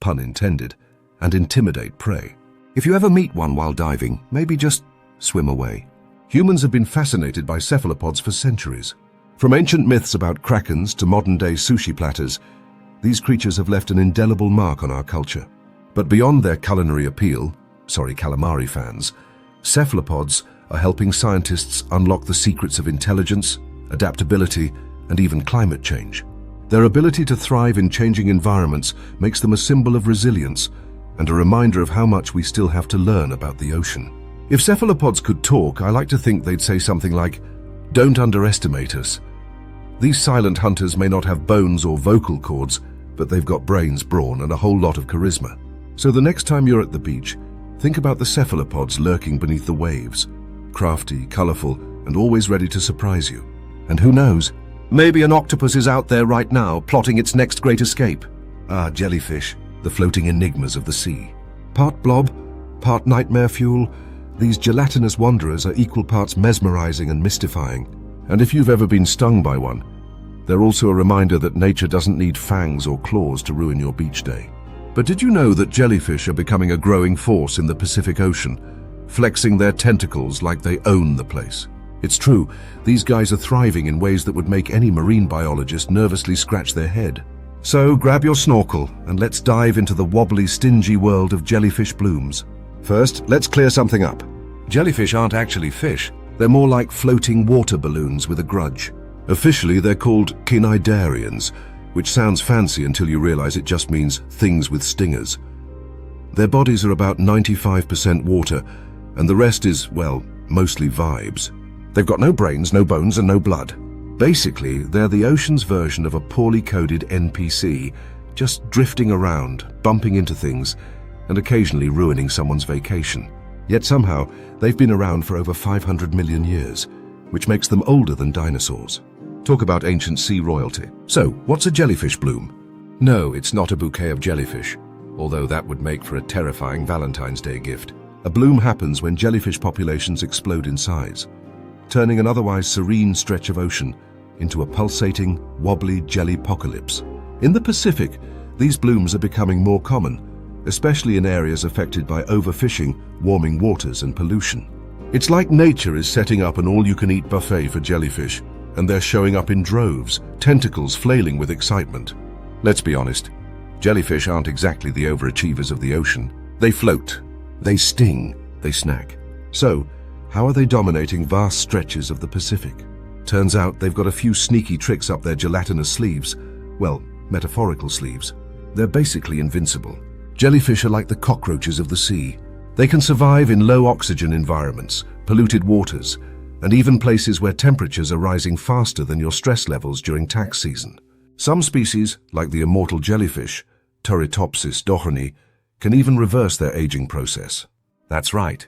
pun intended, and intimidate prey. If you ever meet one while diving, maybe just swim away. Humans have been fascinated by cephalopods for centuries. From ancient myths about krakens to modern-day sushi platters, these creatures have left an indelible mark on our culture. But beyond their culinary appeal, calamari fans, cephalopods are helping scientists unlock the secrets of intelligence, adaptability, and even climate change. Their ability to thrive in changing environments makes them a symbol of resilience and a reminder of how much we still have to learn about the ocean. If cephalopods could talk, I like to think they'd say something like, "Don't underestimate us." These silent hunters may not have bones or vocal cords, but they've got brains, brawn, and a whole lot of charisma. So the next time you're at the beach, think about the cephalopods lurking beneath the waves, crafty, colorful, and always ready to surprise you. And who knows, maybe an octopus is out there right now, plotting its next great escape. Ah, jellyfish, the floating enigmas of the sea. Part blob, part nightmare fuel, these gelatinous wanderers are equal parts mesmerizing and mystifying. And if you've ever been stung by one, They're also a reminder that nature doesn't need fangs or claws to ruin your beach day. But did you know that jellyfish are becoming a growing force in the Pacific Ocean, flexing their tentacles like they own the place? It's true, these guys are thriving in ways that would make any marine biologist nervously scratch their head. So grab your snorkel and let's dive into the wobbly, stingy world of jellyfish blooms. First, let's clear something up. Jellyfish aren't actually fish. They're more like floating water balloons with a grudge. Officially, they're called cnidarians, which sounds fancy until you realize it just means things with stingers. Their bodies are about 95% water, and the rest is, well, mostly vibes. They've got no brains, no bones, and no blood. Basically, they're the ocean's version of a poorly coded NPC, just drifting around, bumping into things, and occasionally ruining someone's vacation. Yet somehow, they've been around for over 500 million years, which makes them older than dinosaurs. Talk about ancient sea royalty. So, what's a jellyfish bloom? No, it's not a bouquet of jellyfish, although that would make for a terrifying Valentine's Day gift. A bloom happens when jellyfish populations explode in size, turning an otherwise serene stretch of ocean into a pulsating, wobbly jellypocalypse. In the Pacific, these blooms are becoming more common, especially in areas affected by overfishing, warming waters, and pollution. It's like nature is setting up an all-you-can-eat buffet for jellyfish, and they're showing up in droves, tentacles flailing with excitement. Let's be honest, jellyfish aren't exactly the overachievers of the ocean. They float, they sting, they snack. So, how are they dominating vast stretches of the Pacific? Turns out they've got a few sneaky tricks up their gelatinous sleeves. Well, metaphorical sleeves. They're basically invincible. Jellyfish are like the cockroaches of the sea. They can survive in low oxygen environments, polluted waters, and even places where temperatures are rising faster than your stress levels during tax season. Some species, like the immortal jellyfish, Turritopsis dohrnii, can even reverse their aging process. That's right.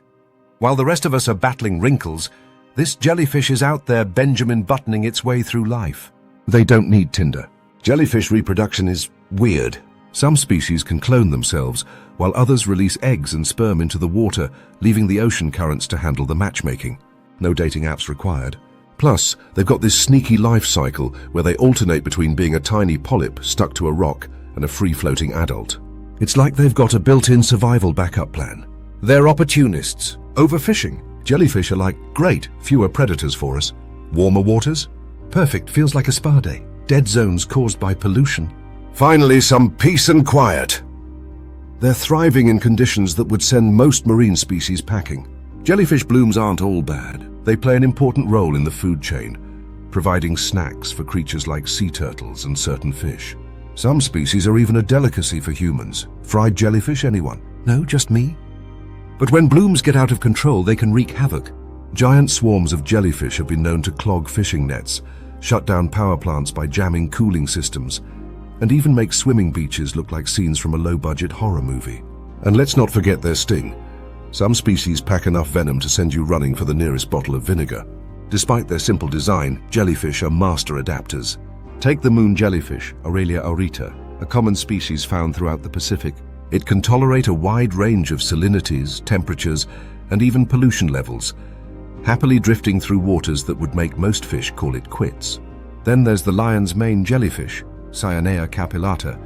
While the rest of us are battling wrinkles, this jellyfish is out there Benjamin buttoning its way through life. They don't need Tinder. Jellyfish reproduction is weird. Some species can clone themselves, while others release eggs and sperm into the water, leaving the ocean currents to handle the matchmaking. No dating apps required. Plus, they've got this sneaky life cycle where they alternate between being a tiny polyp stuck to a rock and a free-floating adult. It's like they've got a built-in survival backup plan. They're opportunists. Overfishing. Jellyfish are like, great, fewer predators for us. Warmer waters? Perfect, feels like a spa day. Dead zones caused by pollution. Finally, some peace and quiet. They're thriving in conditions that would send most marine species packing. Jellyfish blooms aren't all bad. They play an important role in the food chain, providing snacks for creatures like sea turtles and certain fish. Some species are even a delicacy for humans. Fried jellyfish, anyone? No, just me? But when blooms get out of control, they can wreak havoc. Giant swarms of jellyfish have been known to clog fishing nets, shut down power plants by jamming cooling systems, and even make swimming beaches look like scenes from a low-budget horror movie. And let's not forget their sting. Some species pack enough venom to send you running for the nearest bottle of vinegar. Despite their simple design, jellyfish are master adapters. Take the moon jellyfish, Aurelia aurita, a common species found throughout the Pacific. It can tolerate a wide range of salinities, temperatures, and even pollution levels, happily drifting through waters that would make most fish call it quits. Then there's the lion's mane jellyfish, Cyanea capillata,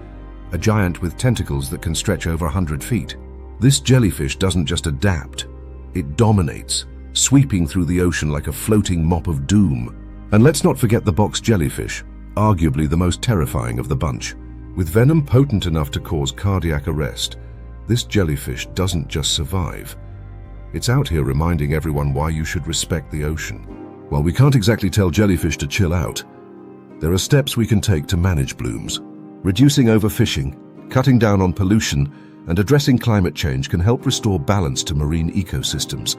a giant with tentacles that can stretch over 100 feet. This jellyfish doesn't just adapt, it dominates, sweeping through the ocean like a floating mop of doom. And let's not forget the box jellyfish, arguably the most terrifying of the bunch. With venom potent enough to cause cardiac arrest, this jellyfish doesn't just survive. It's out here reminding everyone why you should respect the ocean. While we can't exactly tell jellyfish to chill out, there are steps we can take to manage blooms. Reducing overfishing, cutting down on pollution, and addressing climate change can help restore balance to marine ecosystems,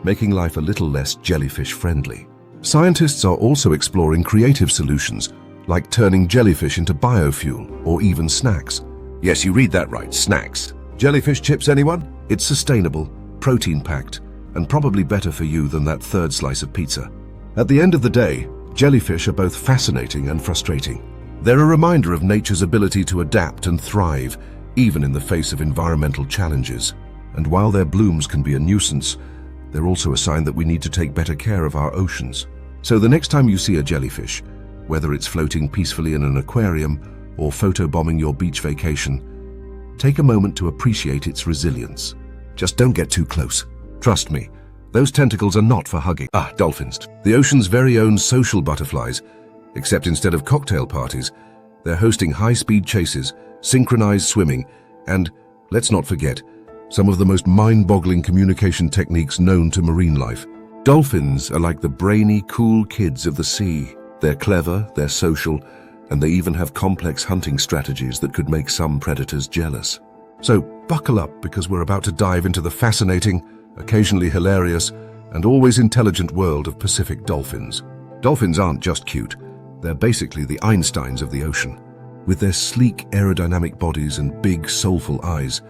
making life a little less jellyfish-friendly. Scientists are also exploring creative solutions, like turning jellyfish into biofuel or even snacks. Yes, you read that right, snacks. Jellyfish chips, anyone? It's sustainable, protein-packed, and probably better for you than that third slice of pizza. At the end of the day, jellyfish are both fascinating and frustrating. They're a reminder of nature's ability to adapt and thrive, even in the face of environmental challenges. And while their blooms can be a nuisance, they're also a sign that we need to take better care of our oceans. So the next time you see a jellyfish, Whether it's floating peacefully in an aquarium or photobombing your beach vacation, take a moment to appreciate its resilience. Just don't get too close. Trust me, those tentacles are not for hugging. Dolphins. The ocean's very own social butterflies, except instead of cocktail parties, they're hosting high-speed chases, synchronized swimming, and, let's not forget, some of the most mind-boggling communication techniques known to marine life. Dolphins are like the brainy, cool kids of the sea. They're clever, they're social, and they even have complex hunting strategies that could make some predators jealous. So buckle up, because we're about to dive into the fascinating, occasionally hilarious, and always intelligent world of Pacific dolphins. Dolphins aren't just cute, they're basically the Einsteins of the ocean. With their sleek, aerodynamic bodies and big, soulful eyes,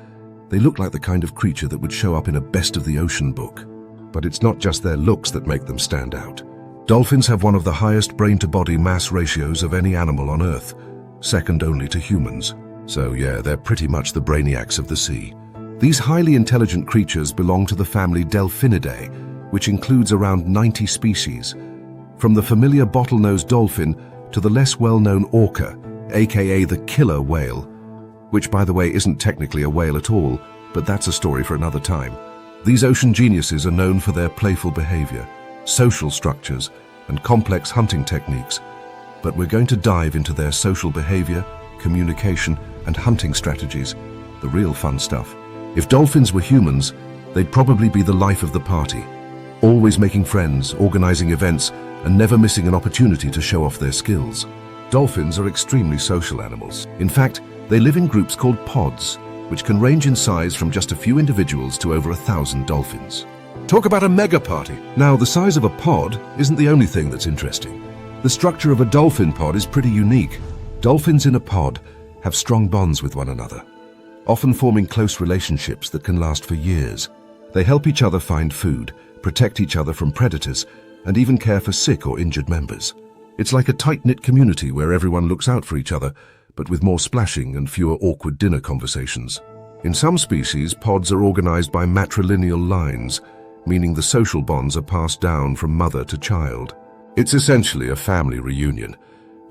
they look like the kind of creature that would show up in a Best of the Ocean book. But it's not just their looks that make them stand out. Dolphins have one of the highest brain-to-body mass ratios of any animal on Earth, second only to humans. So yeah, they're pretty much the brainiacs of the sea. These highly intelligent creatures belong to the family Delphinidae, which includes around 90 species. From the familiar bottlenose dolphin to the less well-known orca, aka the killer whale, which by the way isn't technically a whale at all, but that's a story for another time. These ocean geniuses are known for their playful behavior, social structures, and complex hunting techniques. But we're going to dive into their social behavior, communication, and hunting strategies, the real fun stuff. If dolphins were humans, they'd probably be the life of the party, always making friends, organizing events, and never missing an opportunity to show off their skills. Dolphins are extremely social animals. In fact, they live in groups called pods, which can range in size from just a few individuals to over 1,000 dolphins. Talk about a mega party. Now, the size of a pod isn't the only thing that's interesting. The structure of a dolphin pod is pretty unique. Dolphins in a pod have strong bonds with one another, often forming close relationships that can last for years. They help each other find food, protect each other from predators, and even care for sick or injured members. It's like a tight-knit community where everyone looks out for each other, but with more splashing and fewer awkward dinner conversations. In some species, pods are organized by matrilineal lines, meaning the social bonds are passed down from mother to child. It's essentially a family reunion,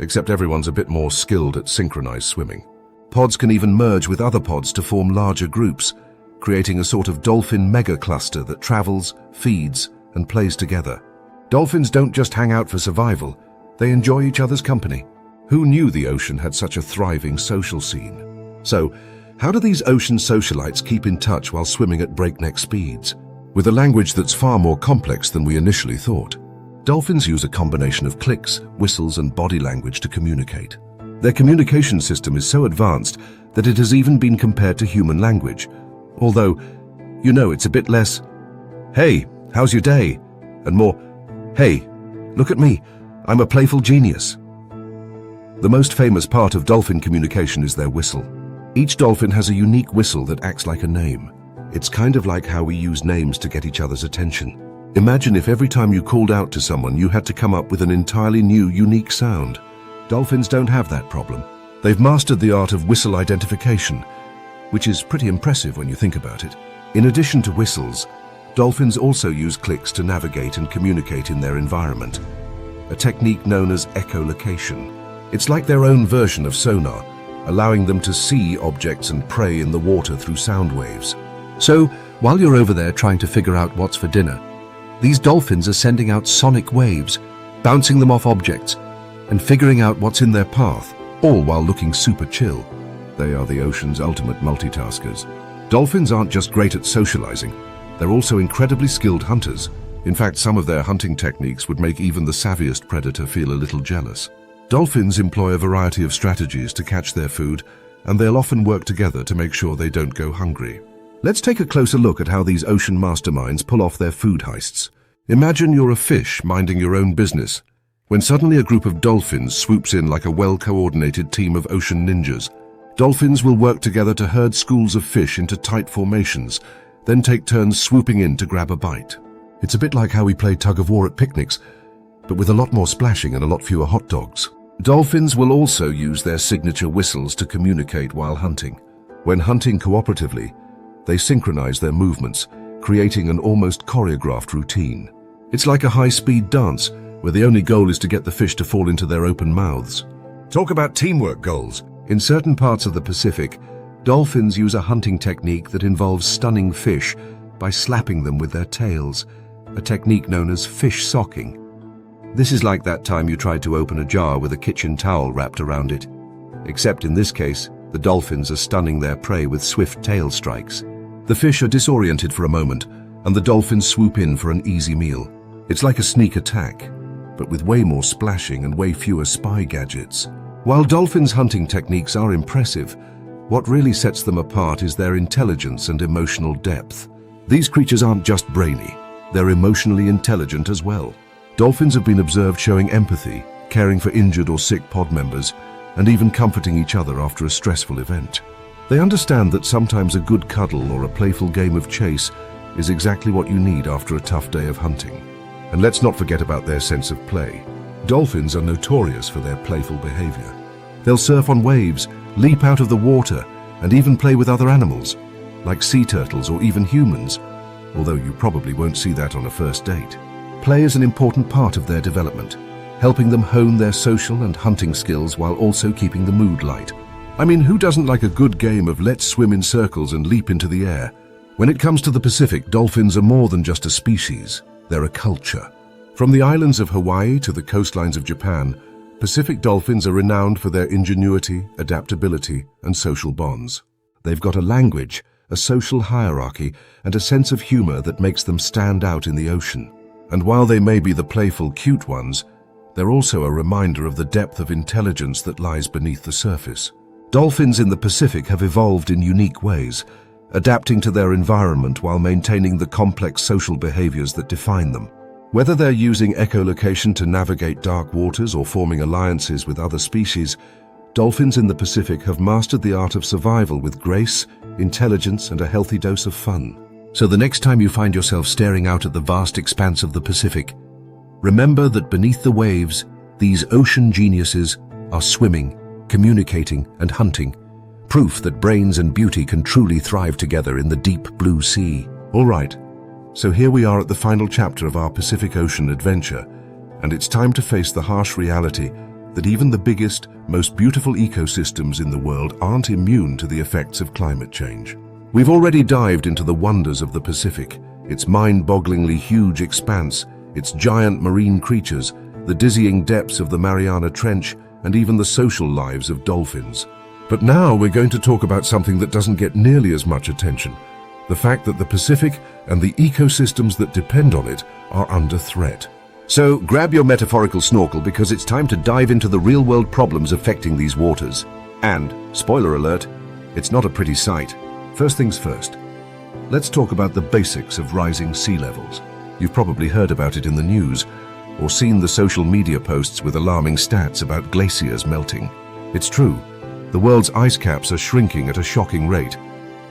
except everyone's a bit more skilled at synchronized swimming. Pods can even merge with other pods to form larger groups, creating a sort of dolphin mega-cluster that travels, feeds, and plays together. Dolphins don't just hang out for survival, they enjoy each other's company. Who knew the ocean had such a thriving social scene? So, how do these ocean socialites keep in touch while swimming at breakneck speeds? With a language that's far more complex than we initially thought. Dolphins use a combination of clicks, whistles, and body language to communicate. Their communication system is so advanced that it has even been compared to human language. Although, you know, it's a bit less, "Hey, how's your day?" and more, "Hey, look at me, I'm a playful genius." The most famous part of dolphin communication is their whistle. Each dolphin has a unique whistle that acts like a name. It's kind of like how we use names to get each other's attention. Imagine if every time you called out to someone you had to come up with an entirely new, unique sound. Dolphins don't have that problem. They've mastered the art of whistle identification, which is pretty impressive when you think about it. In addition to whistles, dolphins also use clicks to navigate and communicate in their environment, a technique known as echolocation. It's like their own version of sonar, allowing them to see objects and prey in the water through sound waves. So, while you're over there trying to figure out what's for dinner, these dolphins are sending out sonic waves, bouncing them off objects, and figuring out what's in their path, all while looking super chill. They are the ocean's ultimate multitaskers. Dolphins aren't just great at socializing, they're also incredibly skilled hunters. In fact, some of their hunting techniques would make even the savviest predator feel a little jealous. Dolphins employ a variety of strategies to catch their food, and they'll often work together to make sure they don't go hungry. Let's take a closer look at how these ocean masterminds pull off their food heists. Imagine you're a fish minding your own business, when suddenly a group of dolphins swoops in like a well-coordinated team of ocean ninjas. Dolphins will work together to herd schools of fish into tight formations, then take turns swooping in to grab a bite. It's a bit like how we play tug-of-war at picnics, but with a lot more splashing and a lot fewer hot dogs. Dolphins will also use their signature whistles to communicate while hunting. When hunting cooperatively, they synchronize their movements, creating an almost choreographed routine. It's like a high-speed dance, where the only goal is to get the fish to fall into their open mouths. Talk about teamwork goals. In certain parts of the Pacific, dolphins use a hunting technique that involves stunning fish by slapping them with their tails, a technique known as fish socking. This is like that time you tried to open a jar with a kitchen towel wrapped around it. Except in this case, the dolphins are stunning their prey with swift tail strikes. The fish are disoriented for a moment, and the dolphins swoop in for an easy meal. It's like a sneak attack, but with way more splashing and way fewer spy gadgets. While dolphins' hunting techniques are impressive, what really sets them apart is their intelligence and emotional depth. These creatures aren't just brainy, they're emotionally intelligent as well. Dolphins have been observed showing empathy, caring for injured or sick pod members, and even comforting each other after a stressful event. They understand that sometimes a good cuddle or a playful game of chase is exactly what you need after a tough day of hunting. And let's not forget about their sense of play. Dolphins are notorious for their playful behavior. They'll surf on waves, leap out of the water, and even play with other animals, like sea turtles or even humans, although you probably won't see that on a first date. Play is an important part of their development, helping them hone their social and hunting skills while also keeping the mood light. I mean, who doesn't like a good game of let's swim in circles and leap into the air? When it comes to the Pacific, dolphins are more than just a species, they're a culture. From the islands of Hawaii to the coastlines of Japan, Pacific dolphins are renowned for their ingenuity, adaptability, and social bonds. They've got a language, a social hierarchy, and a sense of humor that makes them stand out in the ocean. And while they may be the playful, cute ones, they're also a reminder of the depth of intelligence that lies beneath the surface. Dolphins in the Pacific have evolved in unique ways, adapting to their environment while maintaining the complex social behaviors that define them. Whether they're using echolocation to navigate dark waters or forming alliances with other species, dolphins in the Pacific have mastered the art of survival with grace, intelligence, and a healthy dose of fun. So the next time you find yourself staring out at the vast expanse of the Pacific, remember that beneath the waves, these ocean geniuses are swimming, communicating, and hunting, proof that brains and beauty can truly thrive together in the deep blue sea. All right, so here we are at the final chapter of our Pacific Ocean adventure, and it's time to face the harsh reality that even the biggest, most beautiful ecosystems in the world aren't immune to the effects of climate change. We've already dived into the wonders of the Pacific, its mind-bogglingly huge expanse, its giant marine creatures, the dizzying depths of the Mariana Trench, and even the social lives of dolphins. But now we're going to talk about something that doesn't get nearly as much attention: the fact that the Pacific and the ecosystems that depend on it are under threat. So grab your metaphorical snorkel, because it's time to dive into the real-world problems affecting these waters. And, spoiler alert, it's not a pretty sight. First things first, let's talk about the basics of rising sea levels. You've probably heard about it in the news, or seen the social media posts with alarming stats about glaciers melting. It's true, the world's ice caps are shrinking at a shocking rate,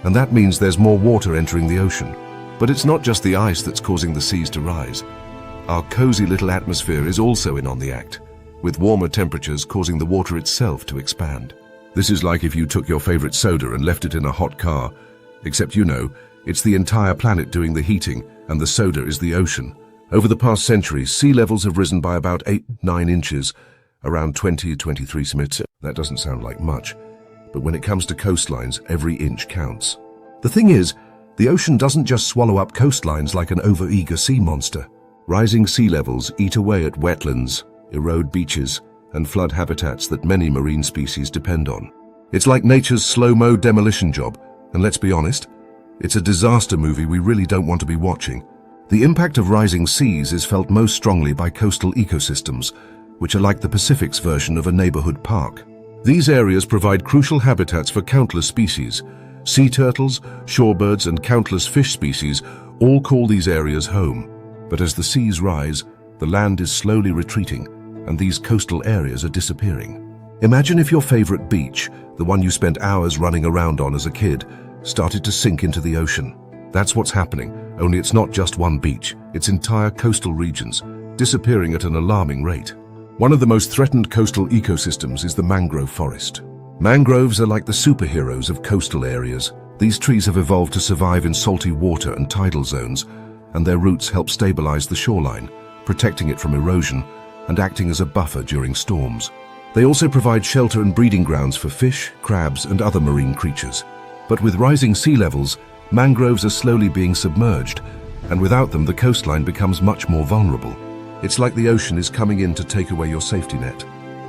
and that means there's more water entering the ocean. But it's not just the ice that's causing the seas to rise. Our cozy little atmosphere is also in on the act, with warmer temperatures causing the water itself to expand. This is like if you took your favorite soda and left it in a hot car, except it's the entire planet doing the heating, and the soda is the ocean. Over the past centuries, sea levels have risen by about 8-9 inches, around 20-23 centimeters. That doesn't sound like much, but when it comes to coastlines, every inch counts. The thing is, the ocean doesn't just swallow up coastlines like an overeager sea monster. Rising sea levels eat away at wetlands, erode beaches, and flood habitats that many marine species depend on. It's like nature's slow-mo demolition job, and let's be honest, it's a disaster movie we really don't want to be watching. The impact of rising seas is felt most strongly by coastal ecosystems, which are like the Pacific's version of a neighborhood park. These areas provide crucial habitats for countless species. Sea turtles, shorebirds, and countless fish species all call these areas home. But as the seas rise, the land is slowly retreating, and these coastal areas are disappearing. Imagine if your favorite beach, the one you spent hours running around on as a kid, started to sink into the ocean. That's what's happening, only it's not just one beach, it's entire coastal regions, disappearing at an alarming rate. One of the most threatened coastal ecosystems is the mangrove forest. Mangroves are like the superheroes of coastal areas. These trees have evolved to survive in salty water and tidal zones, and their roots help stabilize the shoreline, protecting it from erosion and acting as a buffer during storms. They also provide shelter and breeding grounds for fish, crabs, and other marine creatures. But with rising sea levels, mangroves are slowly being submerged, and without them the coastline becomes much more vulnerable. It's like the ocean is coming in to take away your safety net,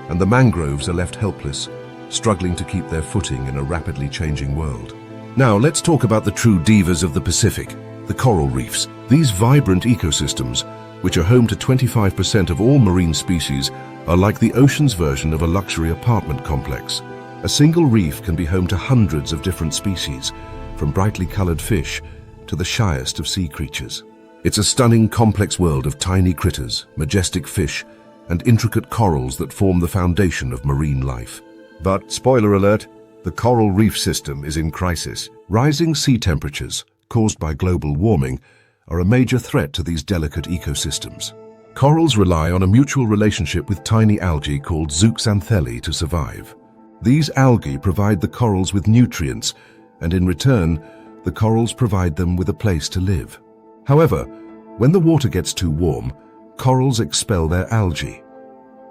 and the mangroves are left helpless, struggling to keep their footing in a rapidly changing world. Now let's talk about the true divas of the Pacific, the coral reefs. These vibrant ecosystems, which are home to 25% of all marine species, are like the ocean's version of a luxury apartment complex. A single reef can be home to hundreds of different species, from brightly colored fish to the shyest of sea creatures. It's a stunning, complex world of tiny critters, majestic fish, and intricate corals that form the foundation of marine life. But, spoiler alert, the coral reef system is in crisis. Rising sea temperatures, caused by global warming, are a major threat to these delicate ecosystems. Corals rely on a mutual relationship with tiny algae called zooxanthellae to survive. These algae provide the corals with nutrients, and in return, the corals provide them with a place to live. However, when the water gets too warm, corals expel their algae.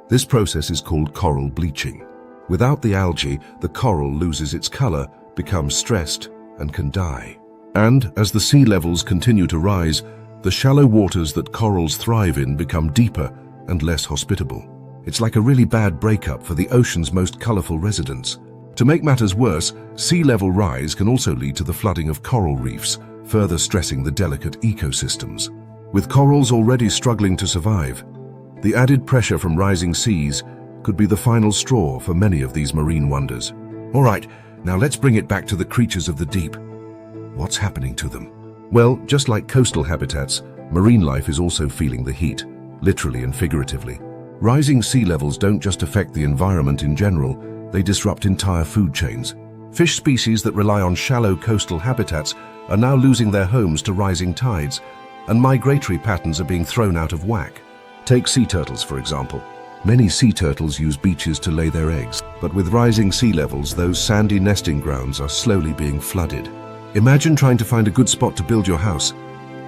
This process is called coral bleaching. Without the algae, the coral loses its color, becomes stressed, and can die. And as the sea levels continue to rise, the shallow waters that corals thrive in become deeper and less hospitable. It's like a really bad breakup for the ocean's most colorful residents. To make matters worse, sea level rise can also lead to the flooding of coral reefs, further stressing the delicate ecosystems. With corals already struggling to survive, the added pressure from rising seas could be the final straw for many of these marine wonders. All right, now let's bring it back to the creatures of the deep. What's happening to them? Well, just like coastal habitats, marine life is also feeling the heat, literally and figuratively. Rising sea levels don't just affect the environment in general, they disrupt entire food chains. Fish species that rely on shallow coastal habitats are now losing their homes to rising tides, and migratory patterns are being thrown out of whack. Take sea turtles, for example. Many sea turtles use beaches to lay their eggs, but with rising sea levels, those sandy nesting grounds are slowly being flooded. Imagine trying to find a good spot to build your house,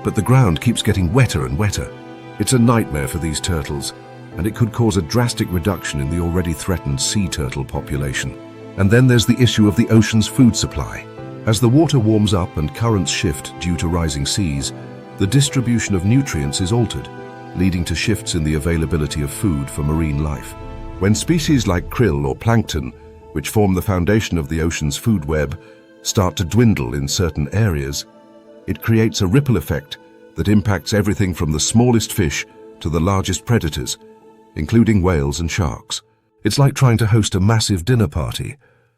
but the ground keeps getting wetter and wetter. It's a nightmare for these turtles, and it could cause a drastic reduction in the already threatened sea turtle population. And then there's the issue of the ocean's food supply. As the water warms up and currents shift due to rising seas, the distribution of nutrients is altered, leading to shifts in the availability of food for marine life. When species like krill or plankton, which form the foundation of the ocean's food web, start to dwindle in certain areas, it creates a ripple effect that impacts everything from the smallest fish to the largest predators, including whales and sharks. It's like trying to host a massive dinner party,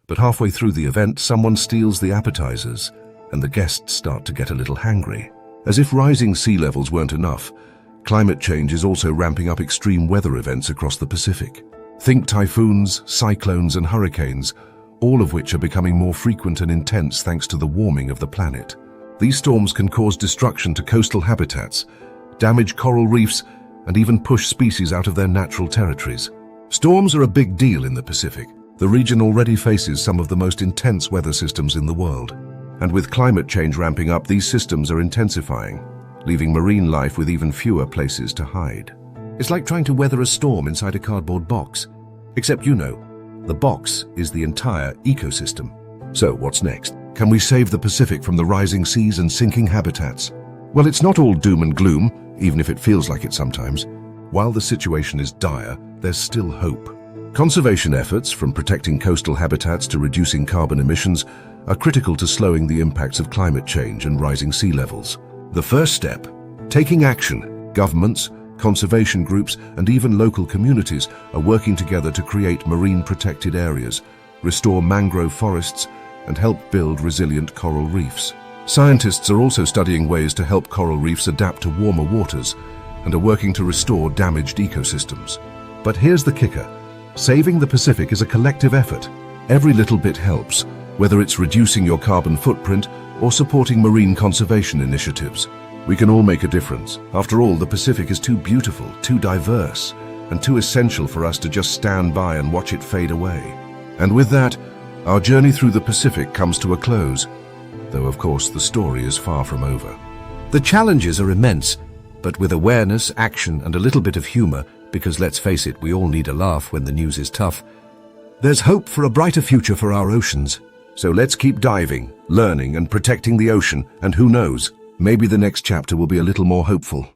but halfway through the event, someone steals the appetizers, and the guests start to get a little hangry. As if rising sea levels weren't enough, climate change is also ramping up extreme weather events across the Pacific. Think typhoons, cyclones, and hurricanes, all of which are becoming more frequent and intense thanks to the warming of the planet. These storms can cause destruction to coastal habitats, damage coral reefs, and even push species out of their natural territories. Storms are a big deal in the Pacific. The region already faces some of the most intense weather systems in the world. And with climate change ramping up, these systems are intensifying, leaving marine life with even fewer places to hide. It's like trying to weather a storm inside a cardboard box. Except the box is the entire ecosystem. So what's next? Can we save the Pacific from the rising seas and sinking habitats? Well, it's not all doom and gloom, even if it feels like it sometimes. While the situation is dire, there's still hope. Conservation efforts, from protecting coastal habitats to reducing carbon emissions, are critical to slowing the impacts of climate change and rising sea levels. The first step, taking action. Governments, conservation groups, and even local communities are working together to create marine protected areas, restore mangrove forests, and help build resilient coral reefs. Scientists are also studying ways to help coral reefs adapt to warmer waters and are working to restore damaged ecosystems. But here's the kicker. Saving the Pacific is a collective effort. Every little bit helps, whether it's reducing your carbon footprint or supporting marine conservation initiatives. We can all make a difference. After all, the Pacific is too beautiful, too diverse, and too essential for us to just stand by and watch it fade away. And with that, our journey through the Pacific comes to a close, though of course the story is far from over. The challenges are immense, but with awareness, action, and a little bit of humor, because let's face it, we all need a laugh when the news is tough, there's hope for a brighter future for our oceans. So let's keep diving, learning, and protecting the ocean, and who knows, maybe the next chapter will be a little more hopeful.